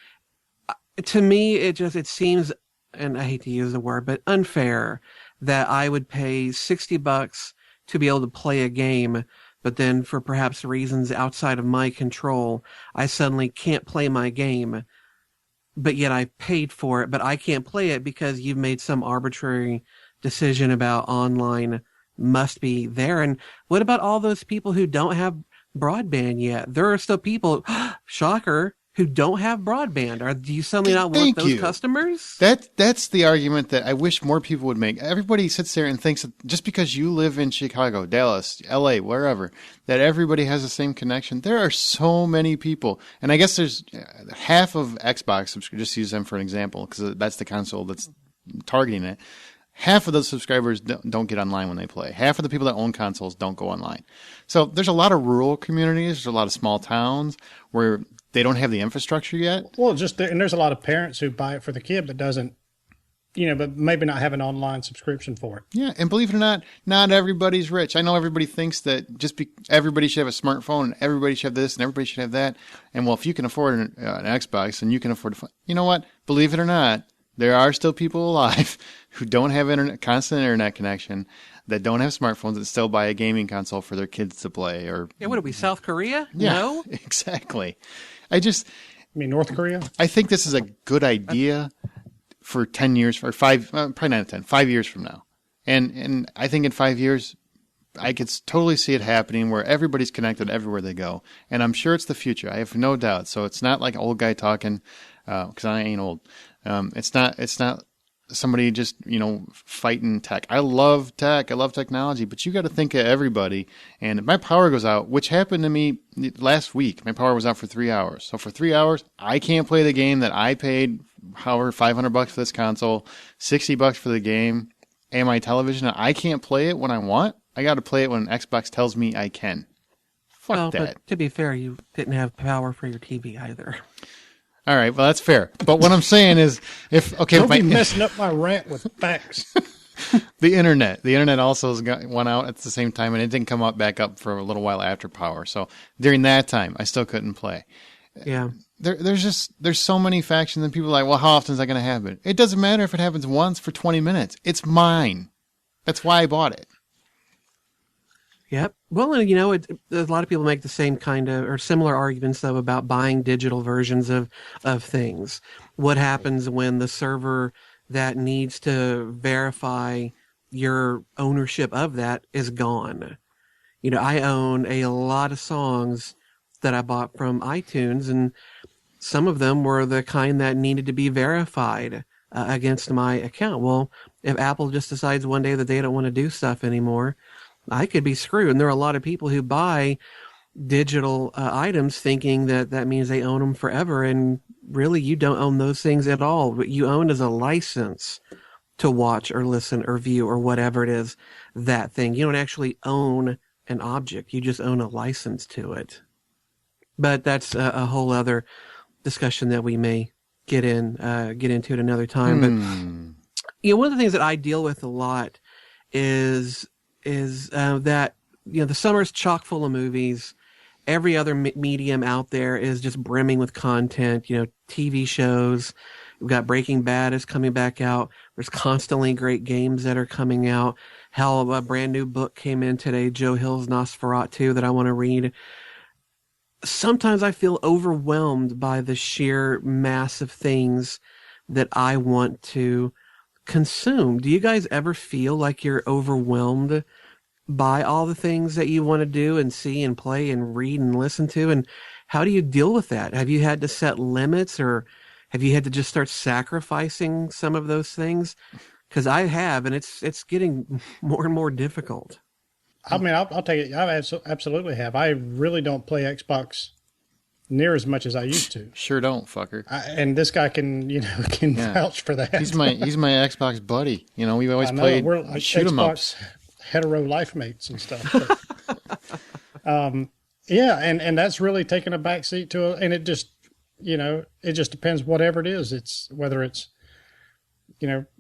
to me, it seems, and I hate to use the word, but unfair that I would pay $60 to be able to play a game, but then for perhaps reasons outside of my control, I suddenly can't play my game, but yet I paid for it, but I can't play it because you've made some arbitrary decision about online must be there. And what about all those people who don't have broadband yet? There are still people, shocker, who don't have broadband. Do you suddenly not want those customers? That's the argument that I wish more people would make. Everybody sits there and thinks that just because you live in Chicago, Dallas, LA, wherever, that everybody has the same connection. There are so many people. And I guess there's half of Xbox, just use them for an example, because that's the console that's targeting it. Half of those subscribers don't get online when they play. Half of the people that own consoles don't go online. So there's a lot of rural communities. There's a lot of small towns where they don't have the infrastructure yet. Well, and there's a lot of parents who buy it for the kid but doesn't, but maybe not have an online subscription for it. Yeah, and believe it or not everybody's rich. I know everybody thinks that everybody should have a smartphone and everybody should have this and everybody should have that. And well, if you can afford an Xbox and you can afford you know what? Believe it or not, there are still people alive who don't have constant internet connection, that don't have smartphones, that still buy a gaming console for their kids to play. Or what are we, South Korea? Yeah, no, exactly. North Korea? I think this is a good idea for 10 years, or 5, probably not 10, 5 years from now. And I think in 5 years, I could totally see it happening where everybody's connected everywhere they go. And I'm sure it's the future. I have no doubt. So it's not like an old guy talking, because I ain't old. It's not somebody just, fighting tech. I love tech. I love technology, but you got to think of everybody. And if my power goes out, which happened to me last week, my power was out for 3 hours. So for 3 hours, I can't play the game that I paid, however, $500 for this console, $60 for the game, and my television. I can't play it when I want. I got to play it when Xbox tells me I can. Fuck that. But to be fair, you didn't have power for your TV either. All right, well, that's fair. But what I'm saying is, don't be messing up my rant with facts. The internet also went out at the same time, and it didn't come back up for a little while after power. So during that time, I still couldn't play. Yeah. There's so many factions, and people are like, well, how often is that going to happen? It doesn't matter if it happens once for 20 minutes. It's mine. That's why I bought it. Yep. Well, a lot of people make the same kind of or similar arguments though about buying digital versions of things. What happens when the server that needs to verify your ownership of that is gone? I own a lot of songs that I bought from iTunes, and some of them were the kind that needed to be verified against my account. Well, if Apple just decides one day that they don't want to do stuff anymore, I could be screwed. And there are a lot of people who buy digital items thinking that means they own them forever. And really, you don't own those things at all. What you own is a license to watch or listen or view or whatever it is, that thing. You don't actually own an object. You just own a license to it. But that's a whole other discussion that we may get into at another time. But one of the things that I deal with a lot is that the summer's chock full of movies. Every other medium out there is just brimming with content. TV shows. We've got Breaking Bad is coming back out. There's constantly great games that are coming out. Hell, a brand new book came in today, Joe Hill's Nosferatu, that I want to read. Sometimes I feel overwhelmed by the sheer mass of things that I want to consume. Do you guys ever feel like you're overwhelmed by all the things that you want to do and see and play and read and listen to? And how do you deal with that? Have you had to set limits, or have you had to just start sacrificing some of those things? Because I have, and it's getting more and more difficult. I mean, I'll take it. I absolutely have. I really don't play Xbox near as much as I used to. Sure don't, fucker. And this guy can, can vouch for that. He's my Xbox buddy. We always I know, played we're like shoot 'em Xbox ups. hetero life mates and stuff. But, yeah, and that's really taken a backseat to it. And it just, it just depends whatever it is. It's whether it's,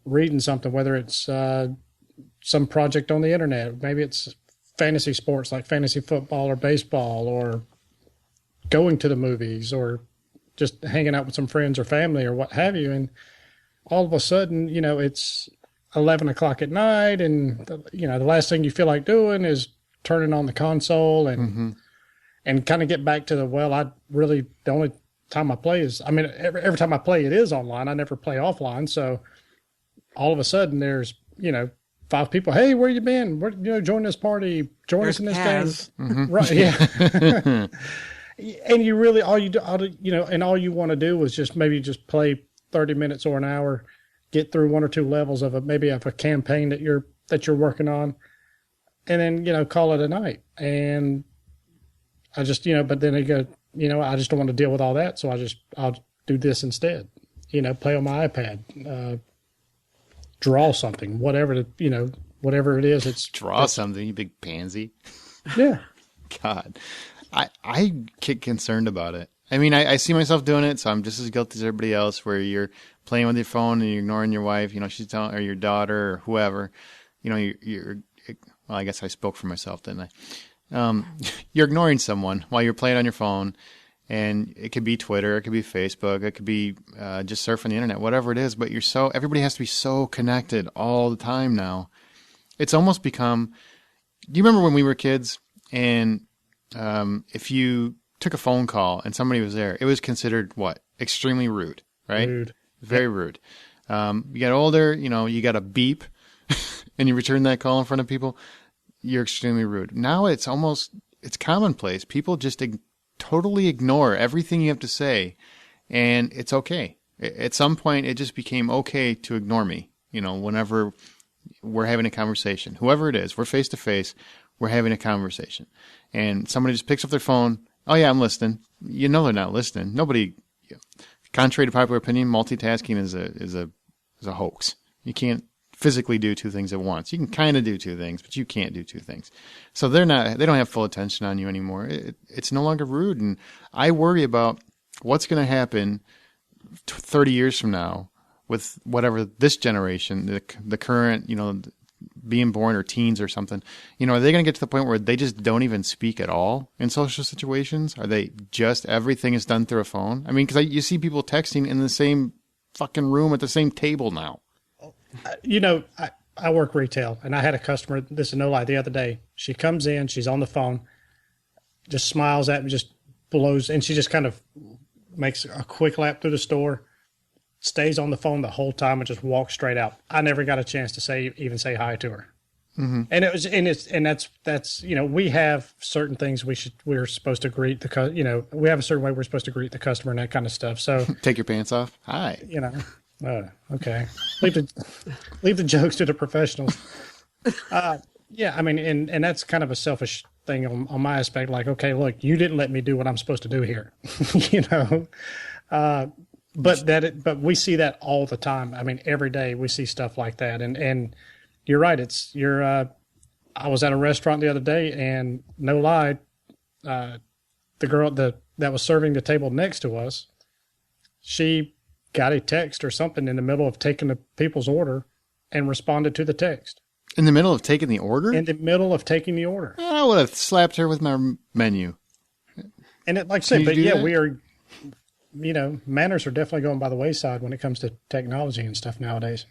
reading something, whether it's some project on the internet, maybe it's fantasy sports like fantasy football or baseball, or going to the movies, or just hanging out with some friends or family or what have you. And all of a sudden, it's 11 o'clock at night, and the last thing you feel like doing is turning on the console and kind of get back to the only time I play is, every time I play it is online. I never play offline. So all of a sudden there's 5 people. Hey, where you been? Join this party. Join us in this game. Right? Yeah. And you really all you want to do is just play 30 minutes or an hour, get through 1 or 2 levels of a campaign that you're working on, and then call it a night. And I just but then I go I just don't want to deal with all that, so I'll do this instead. Play on my iPad, draw something, whatever it is. Draw something, you big pansy. Yeah. God, I get concerned about it. I see myself doing it, so I'm just as guilty as everybody else. Where you're playing with your phone and you're ignoring your wife, she's telling, or your daughter, or whoever. You're well, I guess I spoke for myself, didn't I? You're ignoring someone while you're playing on your phone, and it could be Twitter, it could be Facebook, it could be just surfing the internet, whatever it is. But everybody has to be so connected all the time now. It's almost become. Do you remember when we were kids and if you took a phone call and somebody was there, it was considered what? Extremely rude, right? Rude. Very rude. You get older, you got a beep and you return that call in front of people. You're extremely rude. Now it's commonplace. People just totally ignore everything you have to say, and it's okay. At some point, it just became okay to ignore me, whenever we're having a conversation. Whoever it is, we're face to face, we're having a conversation. And somebody just picks up their phone. Oh, yeah, I'm listening. They're not listening. Nobody, contrary to popular opinion, multitasking is a hoax. You can't physically do 2 things at once. You can kind of do 2 things, but you can't do 2 things. So they don't have full attention on you anymore. It's no longer rude. And I worry about what's going to happen 30 years from now with whatever this generation, the current, being born or teens or something, are they going to get to the point where they just don't even speak at all in social situations? Are they just, everything is done through a phone? Because you see people texting in the same fucking room at the same table now. I work retail, and I had a customer, this is no lie, the other day. She comes in, she's on the phone, just smiles at me, just blows, and she just kind of makes a quick lap through the store, stays on the phone the whole time, and just walks straight out. I never got a chance to even say hi to her. Mm-hmm. And that's we have certain things we're supposed to greet we have a certain way we're supposed to greet the customer and that kind of stuff. So take your pants off. Hi. Okay. Leave the jokes to the professionals. Yeah, and that's kind of a selfish thing on my aspect. Like, okay, look, you didn't let me do what I'm supposed to do here, But we see that all the time. Every day we see stuff like that, and you're right. I was at a restaurant the other day, and no lie, the girl that was serving the table next to us, she got a text or something in the middle of taking the people's order and responded to the text. In the middle of taking the order? In the middle of taking the order. I would have slapped her with my menu. And like I said, but yeah, we are, manners are definitely going by the wayside when it comes to technology and stuff nowadays.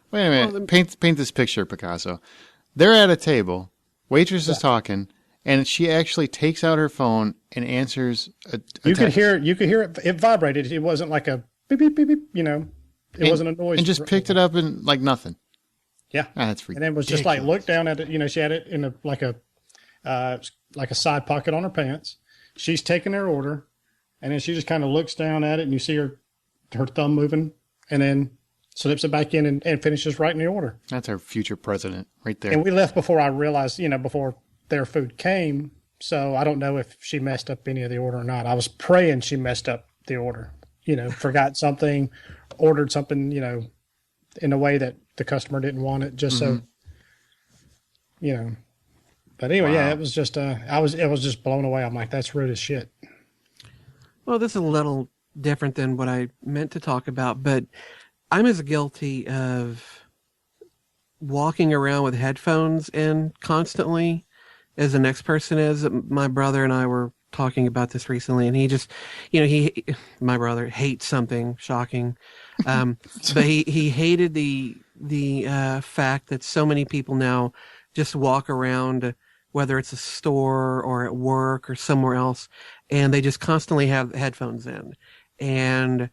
Wait a minute. Paint this picture, Picasso. They're at a table. Waitress is talking. And she actually takes out her phone and answers a You text. could hear it. It vibrated. It wasn't like a beep, beep, beep, beep, It wasn't a noise. And just picked it up and like nothing. Yeah. That's freaking. And then was just like, look down at it. She had it in like a side pocket on her pants. She's taking her order. And then she just kind of looks down at it, and you see her thumb moving, and then slips it back in and finishes writing the order. That's our future president right there. And we left before I realized, before their food came. So I don't know if she messed up any of the order or not. I was praying she messed up the order. Forgot something, ordered something, in a way that the customer didn't want it, just so, But anyway, Wow. yeah, it was just, it was just blown away. I'm like, that's rude as shit. Well, this is a little different than what I meant to talk about, but I'm as guilty of walking around with headphones in constantly as the next person is. My brother and I were talking about this recently, and he just, my brother hates something shocking, but he hated the fact that so many people now just walk around, whether it's a store or at work or somewhere else, and they just constantly have headphones in, and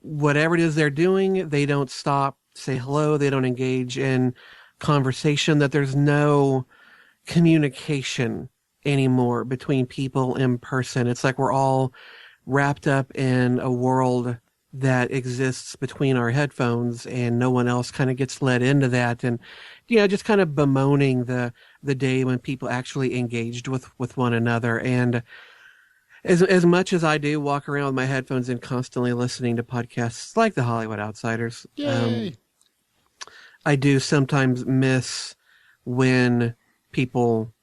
whatever it is they're doing, they don't stop, say hello, they don't engage in conversation, that there's no communication anymore between people in person. It's like we're all wrapped up in a world that exists between our headphones, and no one else kind of gets let into that. And just kind of bemoaning the day when people actually engaged with one another. And as much as I do walk around with my headphones in, constantly listening to podcasts like the Hollywood Outsiders, Yay. I do sometimes miss when people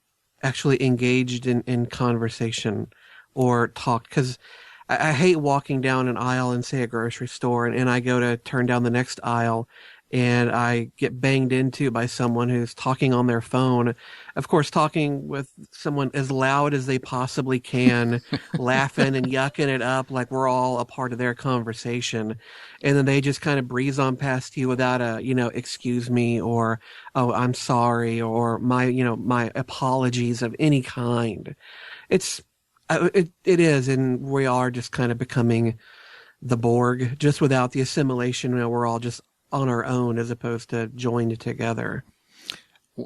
actually engaged in conversation or talked, because I hate walking down an aisle in, say, a grocery store, and I go to turn down the next aisle, and I get banged into by someone who's talking on their phone, of course, talking with someone as loud as they possibly can, laughing and yucking it up like we're all a part of their conversation. And then they just kind of breeze on past you without a, excuse me, or, oh, I'm sorry, or my apologies of any kind. It is, and we are just kind of becoming the Borg, just without the assimilation. We're all just on our own as opposed to joined together.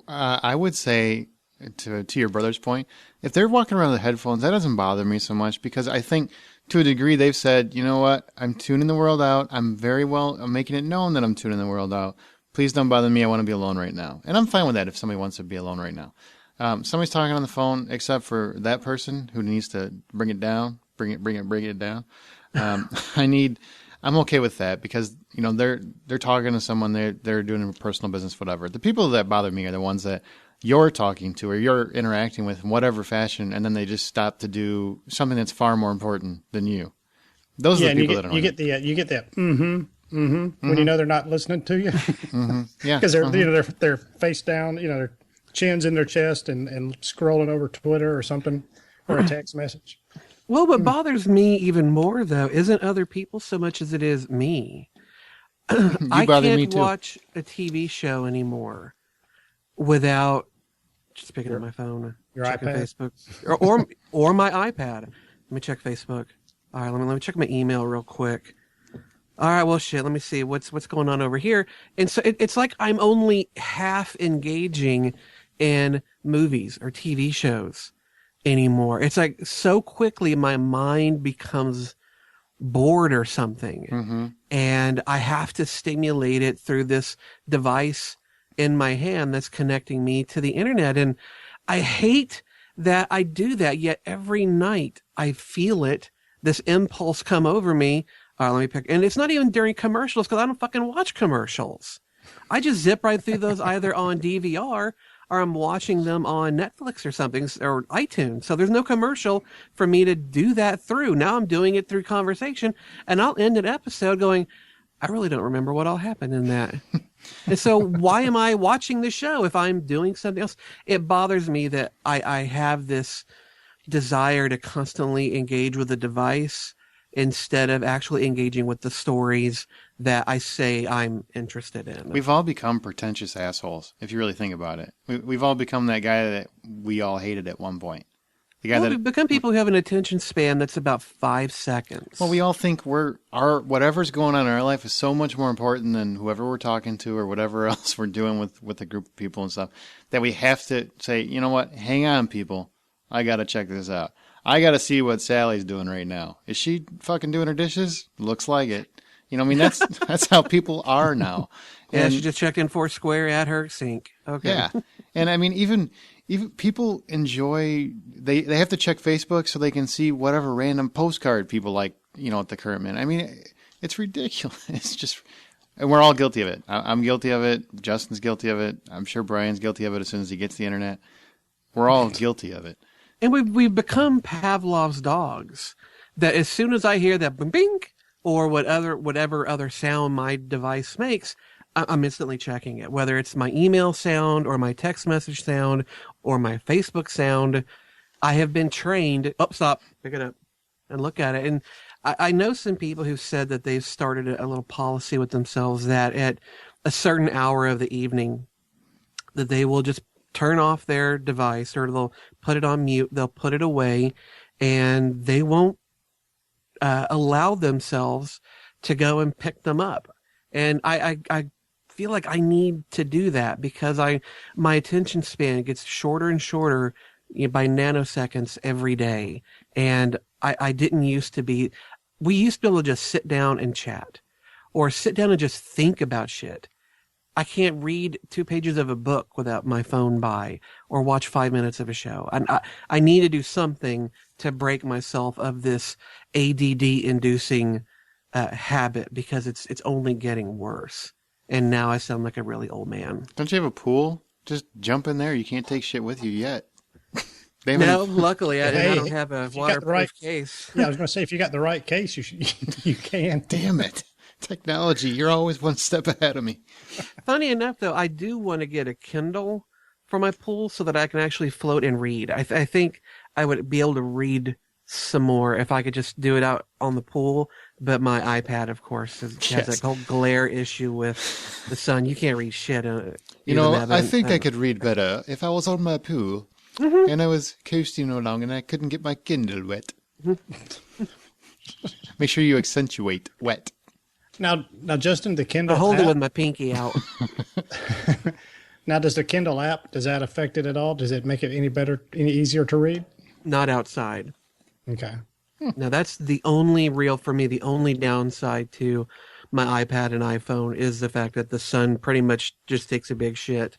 I would say, to your brother's point, if they're walking around with headphones, that doesn't bother me so much, because I think to a degree they've said, you know what, I'm tuning the world out. I'm making it known that I'm tuning the world out. Please don't bother me. I want to be alone right now. And I'm fine with that if somebody wants to be alone right now. Somebody's talking on the phone, except for that person who needs to bring it down, bring it down. I'm okay with that, because they're talking to someone, they're doing personal business, whatever. The people that bother me are the ones that you're talking to or you're interacting with in whatever fashion, and then they just stop to do something that's far more important than you. Those are the people that annoy me. You get that when you know they're not listening to you. Yeah, because they're face down, their chins in their chest and scrolling over Twitter or something, or a text message. Well, what bothers me even more, though, isn't other people so much as it is me. I can't watch a TV show anymore without just picking up my phone, your checking iPad? Facebook, or my iPad. Let me check Facebook. All right, let me check my email real quick. All right, well, shit. Let me see what's going on over here. And so it's like I'm only half engaging in movies or TV shows anymore. It's like so quickly my mind becomes bored or something, and I have to stimulate it through this device in my hand that's connecting me to the internet. And I hate that I do that, yet every night I feel it, this impulse come over me. All right, let me pick, and it's not even during commercials, because I don't fucking watch commercials. I just zip right through those either on DVR or I'm watching them on Netflix or something, or iTunes. So there's no commercial for me to do that through. Now I'm doing it through conversation, and I'll end an episode going, I really don't remember what all happened in that. And so why am I watching the show if I'm doing something else? It bothers me that I have this desire to constantly engage with the device instead of actually engaging with the stories that I say I'm interested in. We've all become pretentious assholes, if you really think about it. We've all become that guy that we all hated at one point. The guy we've become people who have an attention span that's about 5 seconds. Well, we all think whatever's going on in our life is so much more important than whoever we're talking to or whatever else we're doing with a group of people and stuff, that we have to say, you know what, hang on, people. I got to check this out. I got to see what Sally's doing right now. Is she fucking doing her dishes? Looks like it. You know, I mean, that's how people are now. Yeah, And she just checked in Foursquare at her sink. Okay. yeah, and I mean, even people enjoy they have to check Facebook so they can see whatever random postcard people like, you know, at the current minute. I mean, it's ridiculous. It's just, and we're all guilty of it. I'm guilty of it. Justin's guilty of it. I'm sure Brian's guilty of it as soon as he gets the internet. We're all guilty of it. And we've become Pavlov's dogs. That as soon as I hear that bing, bing or whatever other sound my device makes, I'm instantly checking it, whether it's my email sound or my text message sound or my Facebook sound. I have been trained. Oh, stop, pick it up and look at it. And I know some people who've said that they've started a little policy with themselves that at a certain hour of the evening that they will just turn off their device or they'll put it on mute. They'll put it away and they won't allow themselves to go and pick them up. And I feel like I need to do that because my attention span gets shorter and shorter, you know, by nanoseconds every day. And I didn't used to be, we used to be able to just sit down and chat or sit down and just think about shit. I can't read 2 pages of a book without my phone by or watch 5 minutes of a show. I need to do something to break myself of this ADD inducing habit because it's only getting worse. And now I sound like a really old man. Don't you have a pool? Just jump in there. You can't take shit with you yet. No, luckily I Hey, don't have a waterproof case. Yeah, I was going to say, if you got the right case, you can. Damn it. Technology, you're always one step ahead of me. Funny enough, though, I do want to get a Kindle for my pool so that I can actually float and read. I think I would be able to read some more if I could just do it out on the pool. But my iPad, of course, has that whole glare issue with the sun. You can't read shit. You know, I think I could read better if I was on my pool and I was coasting along and I couldn't get my Kindle wet. Make sure you accentuate wet. Now, Justin, the Kindle I hold app, it with my pinky out. now, does the Kindle app, does that affect it at all? Does it make it any better, any easier to read? Not outside. Okay. Now, that's the only the only downside to my iPad and iPhone is the fact that the sun pretty much just takes a big shit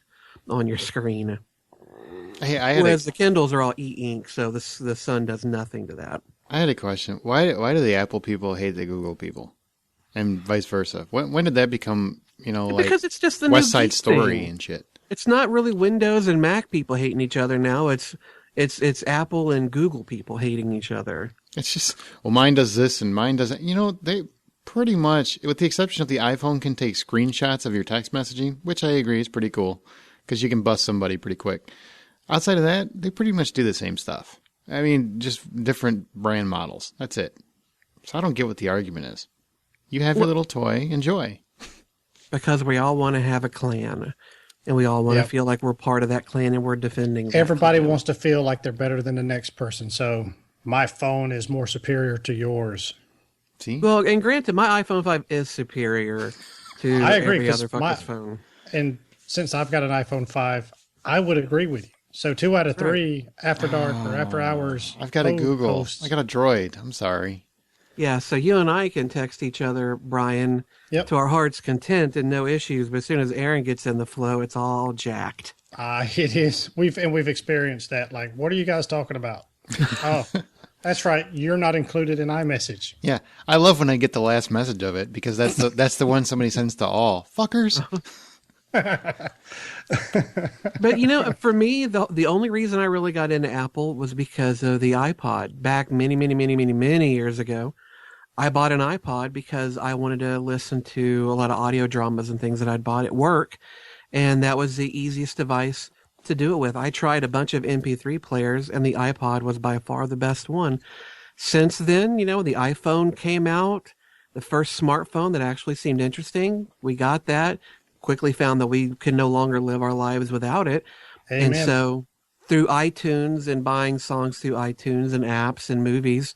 on your screen. Hey, Whereas the Kindles are all e-ink, so the sun does nothing to that. I had a question. Why do the Apple people hate the Google people? And vice versa. When did that become, you know, like because it's just the West new Side geek Story thing. and shit? It's not really Windows and Mac people hating each other now. It's Apple and Google people hating each other. It's just, well, mine does this and mine doesn't. You know, they pretty much, with the exception of the iPhone, can take screenshots of your text messaging, which I agree is pretty cool because you can bust somebody pretty quick. Outside of that, they pretty much do the same stuff. I mean, just different brand models. That's it. So I don't get what the argument is. You have your little toy, enjoy. Because we all want to have a clan. And we all want to feel like we're part of that clan and we're defending that Everybody clan. wants to feel like they're better than the next person. So my phone is more superior to yours. See? Well, and granted, my iPhone 5 is superior to I agree, every 'cause other fucker's phone. And since I've got an iPhone 5, I would agree with you. So 2 out of 3 after dark or after hours. I've got a Google. posts. I got a Droid. I'm sorry. Yeah, so you and I can text each other, Brian, to our heart's content and no issues. But as soon as Aaron gets in the flow, it's all jacked. It is. We've experienced that. Like, what are you guys talking about? Oh, that's right. You're not included in iMessage. Yeah, I love when I get the last message of it because that's the one somebody sends to all fuckers. But, you know, for me, the only reason I really got into Apple was because of the iPod. Back many years ago, I bought an iPod because I wanted to listen to a lot of audio dramas and things that I'd bought at work. And that was the easiest device to do it with. I tried a bunch of MP3 players, and the iPod was by far the best one. Since then, you know, the iPhone came out, the first smartphone that actually seemed interesting. We got that. Quickly found that we could no longer live our lives without it. Amen. And so through iTunes and buying songs through iTunes and apps and movies,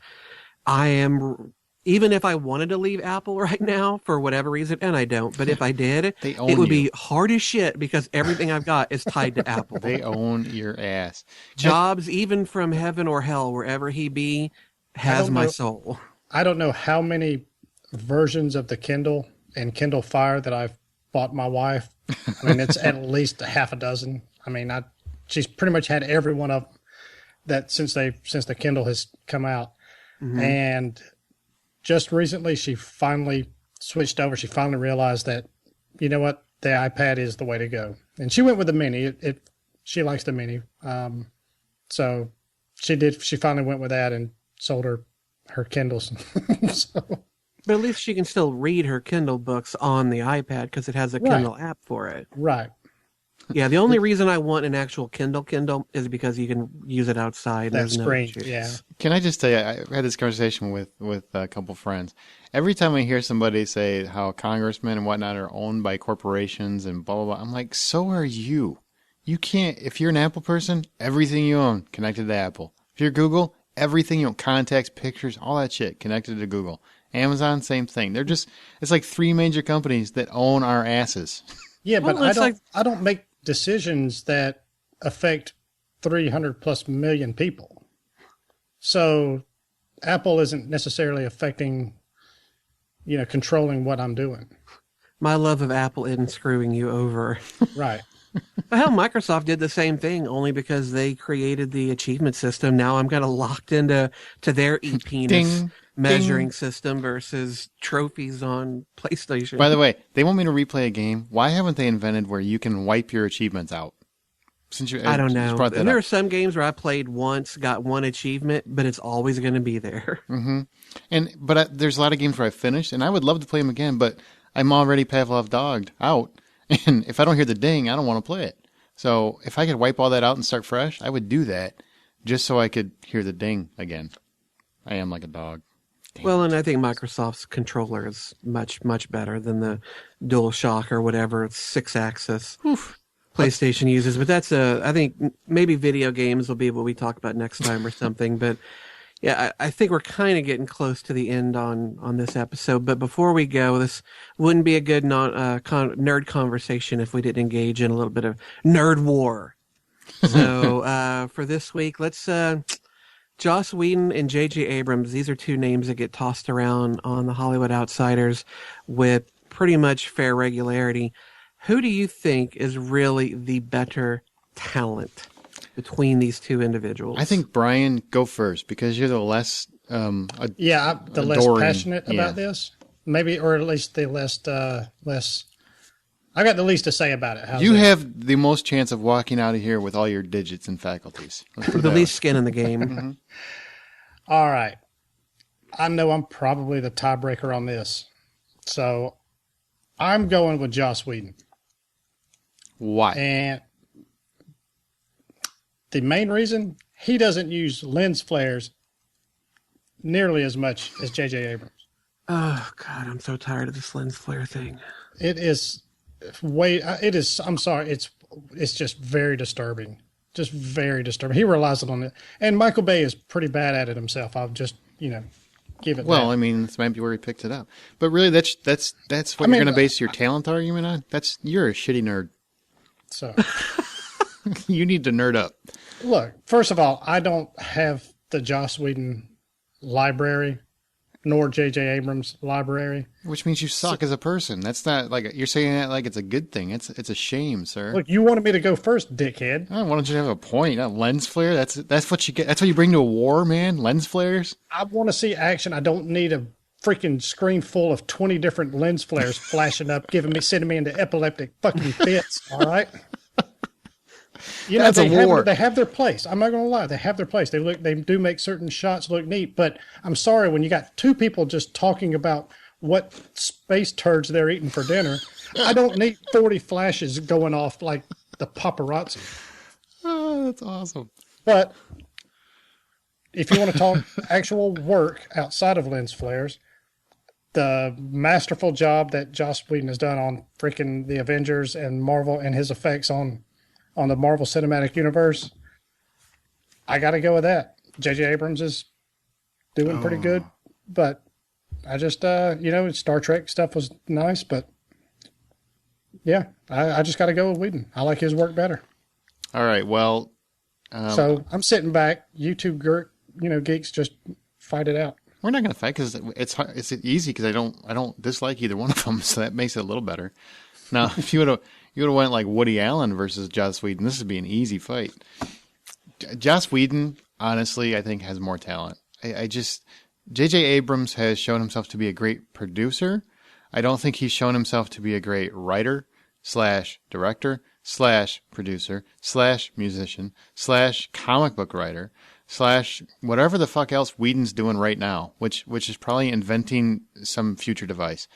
I am, even if I wanted to leave Apple right now for whatever reason, and I don't, but if I did, They own it would you. be hard as shit because everything I've got is tied to Apple. They own your ass. Jobs, even from heaven or hell, wherever he be, has don't my know. soul. I don't know how many versions of the Kindle and Kindle Fire that I've bought my wife. I mean, it's at least a half a dozen. I mean, she's pretty much had every one of that since the Kindle has come out. Mm-hmm. And just recently, she finally switched over. She finally realized that, you know what, the iPad is the way to go. And she went with the Mini. She likes the Mini. So she finally went with that and sold her Kindles. So. But at least she can still read her Kindle books on the iPad because it has a Kindle app for it. Right. Yeah, the only reason I want an actual Kindle is because you can use it outside. That screen, yeah. Can I just tell you, I had this conversation with a couple friends. Every time I hear somebody say how congressmen and whatnot are owned by corporations and blah, blah, blah, I'm like, so are you. You can't, if you're an Apple person, everything you own connected to Apple. If you're Google, everything you own, contacts, pictures, all that shit connected to Google. Amazon, same thing. It's like three major companies that own our asses. Yeah, but I don't make decisions that affect 300 plus million people. So Apple isn't necessarily affecting, controlling what I'm doing. My love of Apple isn't screwing you over. Right. Hell, Microsoft did the same thing only because they created the achievement system. Now I'm kind of locked into their e-penis measuring system versus trophies on PlayStation. By the way, they want me to replay a game. Why haven't they invented where you can wipe your achievements out? I don't know. And there are some games where I played once, got one achievement, but it's always going to be there. Mm-hmm. But there's a lot of games where I finished, and I would love to play them again, but I'm already Pavlov dogged out. And if I don't hear the ding, I don't want to play it. So if I could wipe all that out and start fresh, I would do that just so I could hear the ding again. I am like a dog. And I think Microsoft's controller is much, much better than the DualShock or whatever 6-axis PlayStation uses. But I think maybe video games will be what we talk about next time or something. But yeah, I think we're kind of getting close to the end on this episode. But before we go, this wouldn't be a good nerd conversation if we didn't engage in a little bit of nerd war. So for this week, let's Joss Whedon and J.J. Abrams. These are two names that get tossed around on the Hollywood Outsiders with pretty much fair regularity. Who do you think is really the better talent between these two individuals? I think, Brian, go first because you're the less less passionate about this. Maybe, or at least the less I got the least to say about it. You have the most chance of walking out of here with all your digits and faculties. The least skin in the game. Mm-hmm. All right. I know I'm probably the tiebreaker on this. So I'm going with Joss Whedon. Why? And the main reason, he doesn't use lens flares nearly as much as J.J. Abrams. Oh, God, I'm so tired of this lens flare thing. I'm sorry, it's just very disturbing. Just very disturbing. He relies on it. And Michael Bay is pretty bad at it himself. I'll just, give it Well, that. I mean, this might be where he picked it up. But really, that's what you're going to base your talent argument on? You're a shitty nerd. So you need to nerd up. Look, first of all, I don't have the Joss Whedon library, nor J.J. Abrams library. Which means you suck as a person. That's not like you're saying that like it's a good thing. It's a shame, sir. Look, you wanted me to go first, dickhead. Why don't you have a point? A lens flare? That's what you get. That's what you bring to a war, man. Lens flares. I want to see action. I don't need a freaking screen full of 20 different lens flares flashing up, sending me into epileptic fucking fits. All right. That's a war. They have their place. I'm not going to lie. They have their place. They do make certain shots look neat. But I'm sorry, when you got two people just talking about what space turds they're eating for dinner, I don't need 40 flashes going off like the paparazzi. Oh, that's awesome. But if you want to talk actual work outside of lens flares, the masterful job that Joss Whedon has done on freaking the Avengers and Marvel and his effects on the Marvel Cinematic Universe, I got to go with that. J.J. Abrams is doing pretty good, but I just, Star Trek stuff was nice, but yeah, I just got to go with Whedon. I like his work better. All right, well. So I'm sitting back. You two geeks just fight it out. We're not going to fight because it's easy because I don't dislike either one of them, so that makes it a little better. Now, if you would have went like Woody Allen versus Joss Whedon, this would be an easy fight. Joss Whedon, honestly, I think has more talent. J.J. Abrams has shown himself to be a great producer. I don't think he's shown himself to be a great writer / director / producer / musician / comic book writer / whatever the fuck else Whedon's doing right now, which is probably inventing some future device.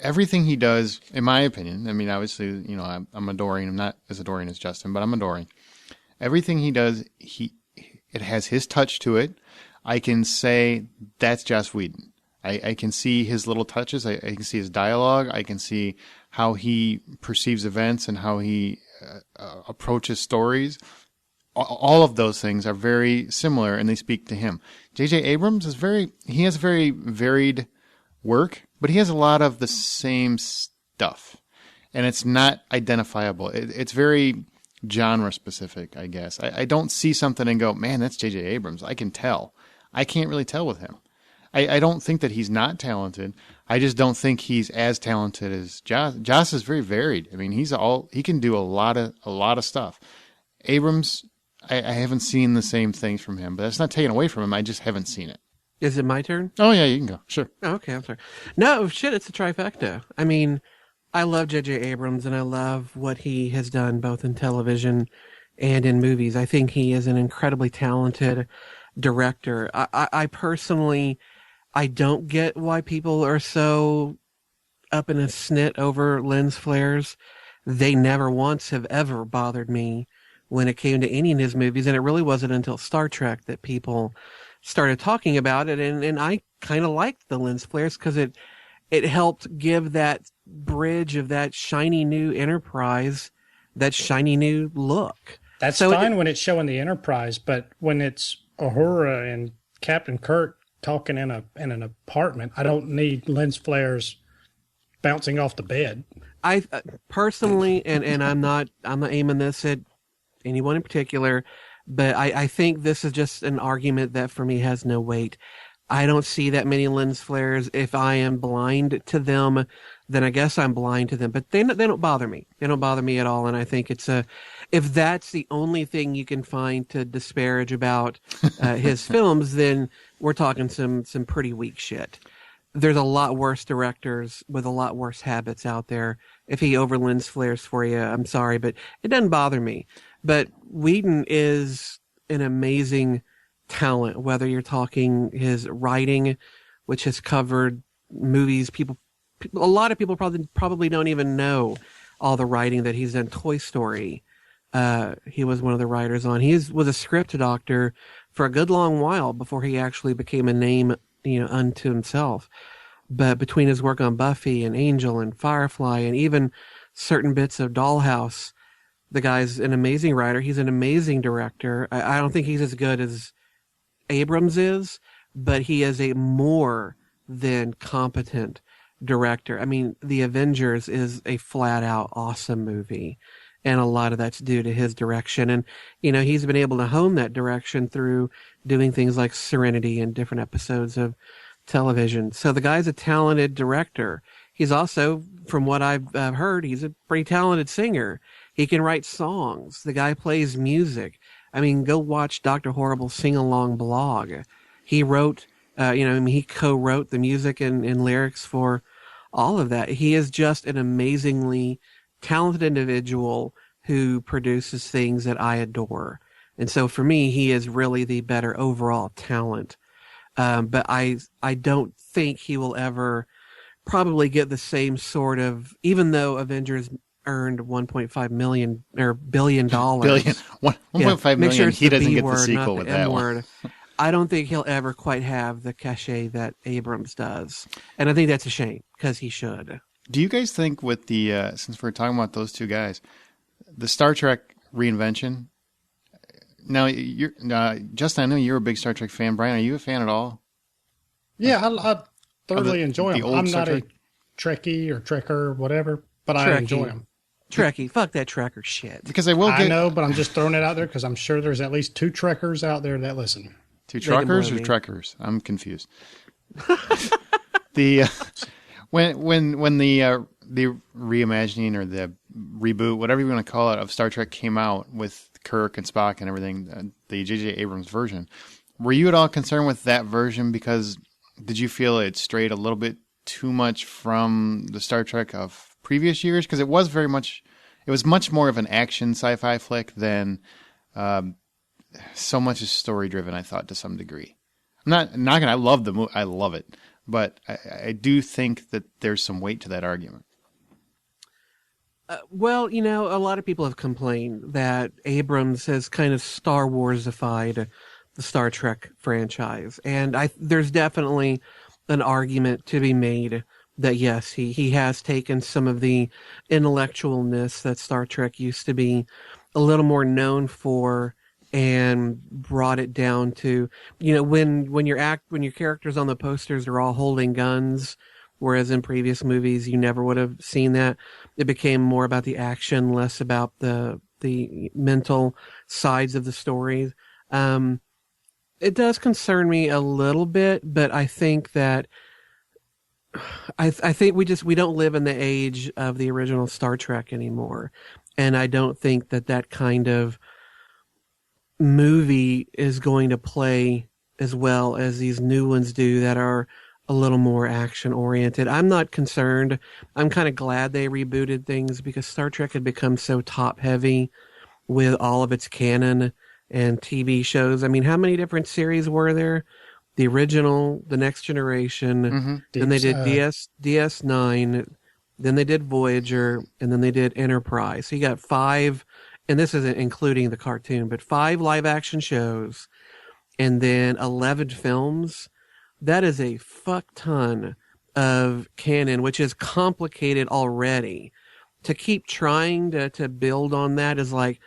Everything he does, in my opinion, I mean, obviously, you know, I'm adoring. I'm not as adoring as Justin, but I'm adoring. Everything he does, it has his touch to it. I can say that's Joss Whedon. I can see his little touches. I can see his dialogue. I can see how he perceives events and how he approaches stories. All of those things are very similar, and they speak to him. J.J. Abrams he has very varied work, but he has a lot of the same stuff, and it's not identifiable. It's very genre specific, I guess. I don't see something and go, man, that's J.J. Abrams. I can tell. I can't really tell with him. I don't think that he's not talented. I just don't think he's as talented as Joss. Joss is very varied. I mean, he can do a lot of stuff. Abrams, I haven't seen the same things from him, but that's not taken away from him. I just haven't seen it. Is it my turn? Oh yeah, you can go. Sure. Oh, okay, I'm sorry. No, shit, it's a trifecta. I mean, I love J.J. Abrams, and I love what he has done both in television and in movies. I think he is an incredibly talented director. I personally, I don't get why people are so up in a snit over lens flares. They never once have ever bothered me when it came to any of his movies, and it really wasn't until Star Trek that people started talking about it, and I kind of liked the lens flares because it helped give that bridge of that shiny new Enterprise, that shiny new look. That's so fine when it's showing the Enterprise, but when it's Uhura and Captain Kirk talking in an apartment, I don't need lens flares bouncing off the bed. I personally, and I'm not aiming this at anyone in particular, but I think this is just an argument that for me has no weight. I don't see that many lens flares. If I am blind to them, then I guess I'm blind to them. But they don't bother me. They don't bother me at all. And I think if that's the only thing you can find to disparage about his films, then we're talking some pretty weak shit. There's a lot worse directors with a lot worse habits out there. If he over lens flares for you, I'm sorry, but it doesn't bother me. But Whedon is an amazing talent, whether you're talking his writing, which has covered movies. A lot of people probably don't even know all the writing that he's done. Toy Story, he was one of the writers on. He was a script doctor for a good long while before he actually became a name, unto himself. But between his work on Buffy and Angel and Firefly and even certain bits of Dollhouse, the guy's an amazing writer. He's an amazing director. I don't think he's as good as Abrams is, but he is a more than competent director. I mean, The Avengers is a flat out awesome movie, and a lot of that's due to his direction. And, he's been able to hone that direction through doing things like Serenity and different episodes of television. So the guy's a talented director. He's also, from what I've heard, he's a pretty talented singer. He can write songs. The guy plays music. I mean, go watch Dr. Horrible's sing-along blog. He wrote, he co-wrote the music and lyrics for all of that. He is just an amazingly talented individual who produces things that I adore. And so for me, he is really the better overall talent. But I don't think he will ever probably get the same sort of, even though Avengers earned $1.5 billion. 1.5 million. Sure He doesn't get the word, sequel with that one. I don't think he'll ever quite have the cachet that Abrams does. And I think that's a shame because he should. Do you guys think with the, since we're talking about those two guys, the Star Trek reinvention, now, Justin, I know you're a big Star Trek fan. Brian, are you a fan at all? Yeah, I thoroughly enjoy them. I'm Star not a Trekkie or Trekker or whatever, but I enjoy them. Trekkie, fuck that Trekker shit. Because I know, but I'm just throwing it out there because I'm sure there's at least 2 Trekkers out there that listen. To They can truckers blow or me. trekkers? I'm confused. The when the reimagining or the reboot, whatever you want to call it, of Star Trek came out with Kirk and Spock and everything, the J.J. Abrams version, were you at all concerned with that version? Because did you feel it strayed a little bit too much from the Star Trek of previous years? Because it was much more of an action sci-fi flick than so much is story driven. I thought to some degree. I'm not gonna. I love the movie. I love it, but I do think that there's some weight to that argument. Well, a lot of people have complained that Abrams has kind of Star Warsified the Star Trek franchise, and there's definitely an argument to be made that yes, he has taken some of the intellectualness that Star Trek used to be a little more known for and brought it down to, when your characters on the posters are all holding guns, whereas in previous movies you never would have seen that. It became more about the action, less about the mental sides of the stories. It does concern me a little bit, but I think that I think we don't live in the age of the original Star Trek anymore, and I don't think that kind of movie is going to play as well as these new ones do that are a little more action oriented. I'm not concerned. I'm kind of glad they rebooted things because Star Trek had become so top heavy with all of its canon and TV shows. I mean, how many different series were there? The original, The Next Generation, Mm-hmm. then they did DS9, then they did Voyager, and then they did Enterprise. So you got 5, and this isn't including the cartoon, but 5 live action shows, and then 11 films. That is a fuck ton of canon, which is complicated already. To keep trying to build on that is like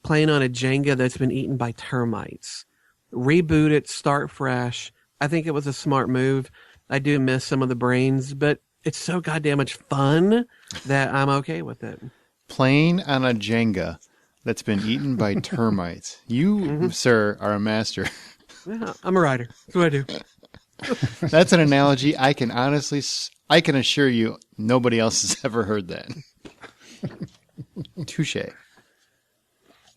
playing on a Jenga that's been eaten by termites. Reboot it, start fresh. I think it was a smart move. I do miss some of the brains, but it's so goddamn much fun that I'm okay with it. Playing on a Jenga that's been eaten by termites. You, sir, are a master. Yeah, I'm a writer. That's what I do. That's an analogy I can assure you nobody else has ever heard that. Touche.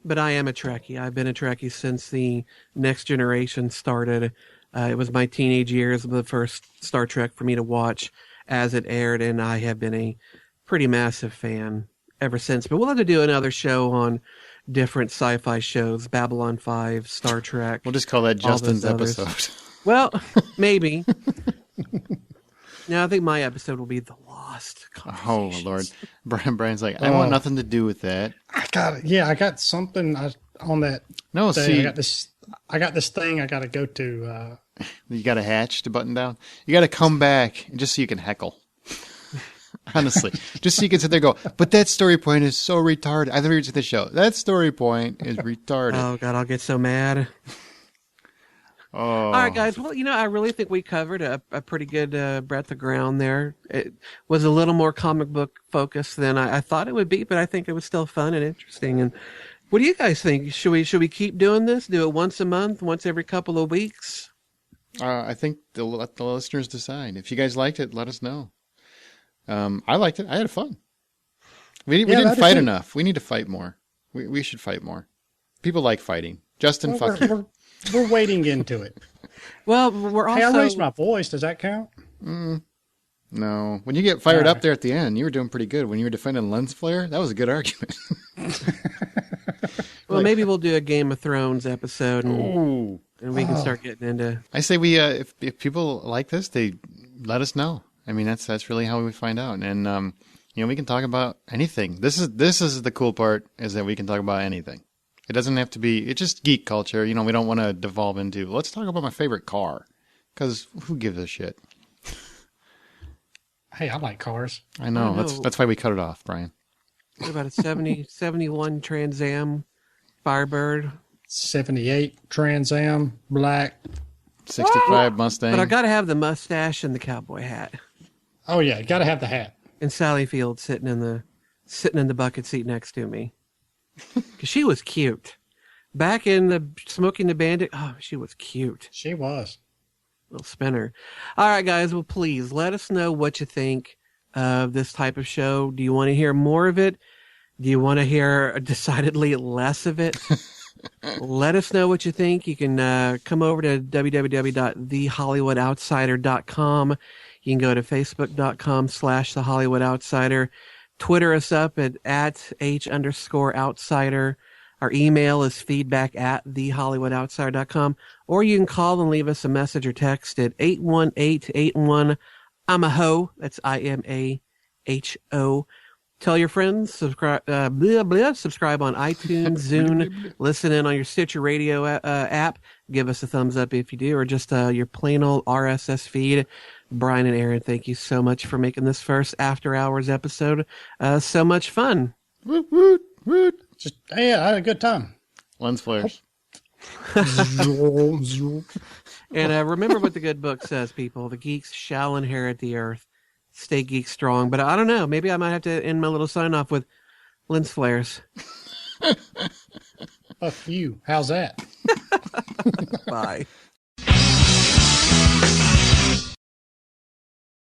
But I am a Trekkie. I've been a Trekkie since the Next Generation started. It was my teenage years, the first Star Trek for me to watch as it aired, and I have been a pretty massive fan ever since. But we'll have to do another show on different sci-fi shows, Babylon 5, Star Trek. We'll just call that Justin's episode. Well, maybe. No, I think my episode will be The Lost Oh, Lord. Brian's like, I want nothing to do with that. I got something on that. No, thing. see. I got this thing I got to go to. You got a hatch to button down? You got to come back just so you can heckle. Honestly. Just so you can sit there and go, but that story point is so retarded. I've never seen the show. That story point is retarded. Oh, God, I'll get so mad. Oh. All right, guys. Well, I really think we covered a pretty good breadth of ground there. It was a little more comic book focused than I thought it would be, but I think it was still fun and interesting. And what do you guys think? Should we keep doing this? Do it once a month, once every couple of weeks? I think they'll let the listeners decide. If you guys liked it, let us know. I liked it. I had fun. We didn't fight enough. We need to fight more. We should fight more. People like fighting. Justin, fuck you. We're wading into it. Well, we're also... Hey, I raised my voice. Does that count? No. When you get fired up there at the end, you were doing pretty good. When you were defending lens flare, that was a good argument. Well, maybe we'll do a Game of Thrones episode and we can start getting into... I say we, if people like this, they let us know. I mean, that's really how we find out. And, we can talk about anything. This is the cool part, is that we can talk about anything. It doesn't have to be, it's just geek culture. We don't want to devolve into, let's talk about my favorite car. Because who gives a shit? Hey, I like cars. I know. That's why we cut it off, Brian. What about a 71 Trans Am Firebird? 78 Trans Am, black. 65 Mustang. But I got to have the mustache and the cowboy hat. Oh, yeah. Got to have the hat. And Sally Field sitting in the bucket seat next to me. Because she was cute. back in the Smoking the Bandit. Oh, she was cute. She was. Little spinner. All right, guys. Well, please let us know what you think of this type of show. Do you want to hear more of it? Do you want to hear decidedly less of it? Let us know what you think. You can come over to www.thehollywoodoutsiders.com. You can go to facebook.com/thehollywoodoutsiders. Twitter us up at @H_outsider. Our email is feedback@thehollywoodoutsiders.com. Or you can call and leave us a message or text at 818-81 I'm a ho. That's IMAHO. Tell your friends, subscribe on iTunes, Zune, listen in on your Stitcher Radio app. Give us a thumbs up if you do, or just your plain old RSS feed. Brian and Aaron, thank you so much for making this first After Hours episode so much fun. Woot, woot, woot. Yeah, I had a good time. Lens flares. And remember what the good book says, people. The geeks shall inherit the earth. Stay geek strong. But I don't know. Maybe I might have to end my little sign off with lens flares. Fuck you. How's that? Bye.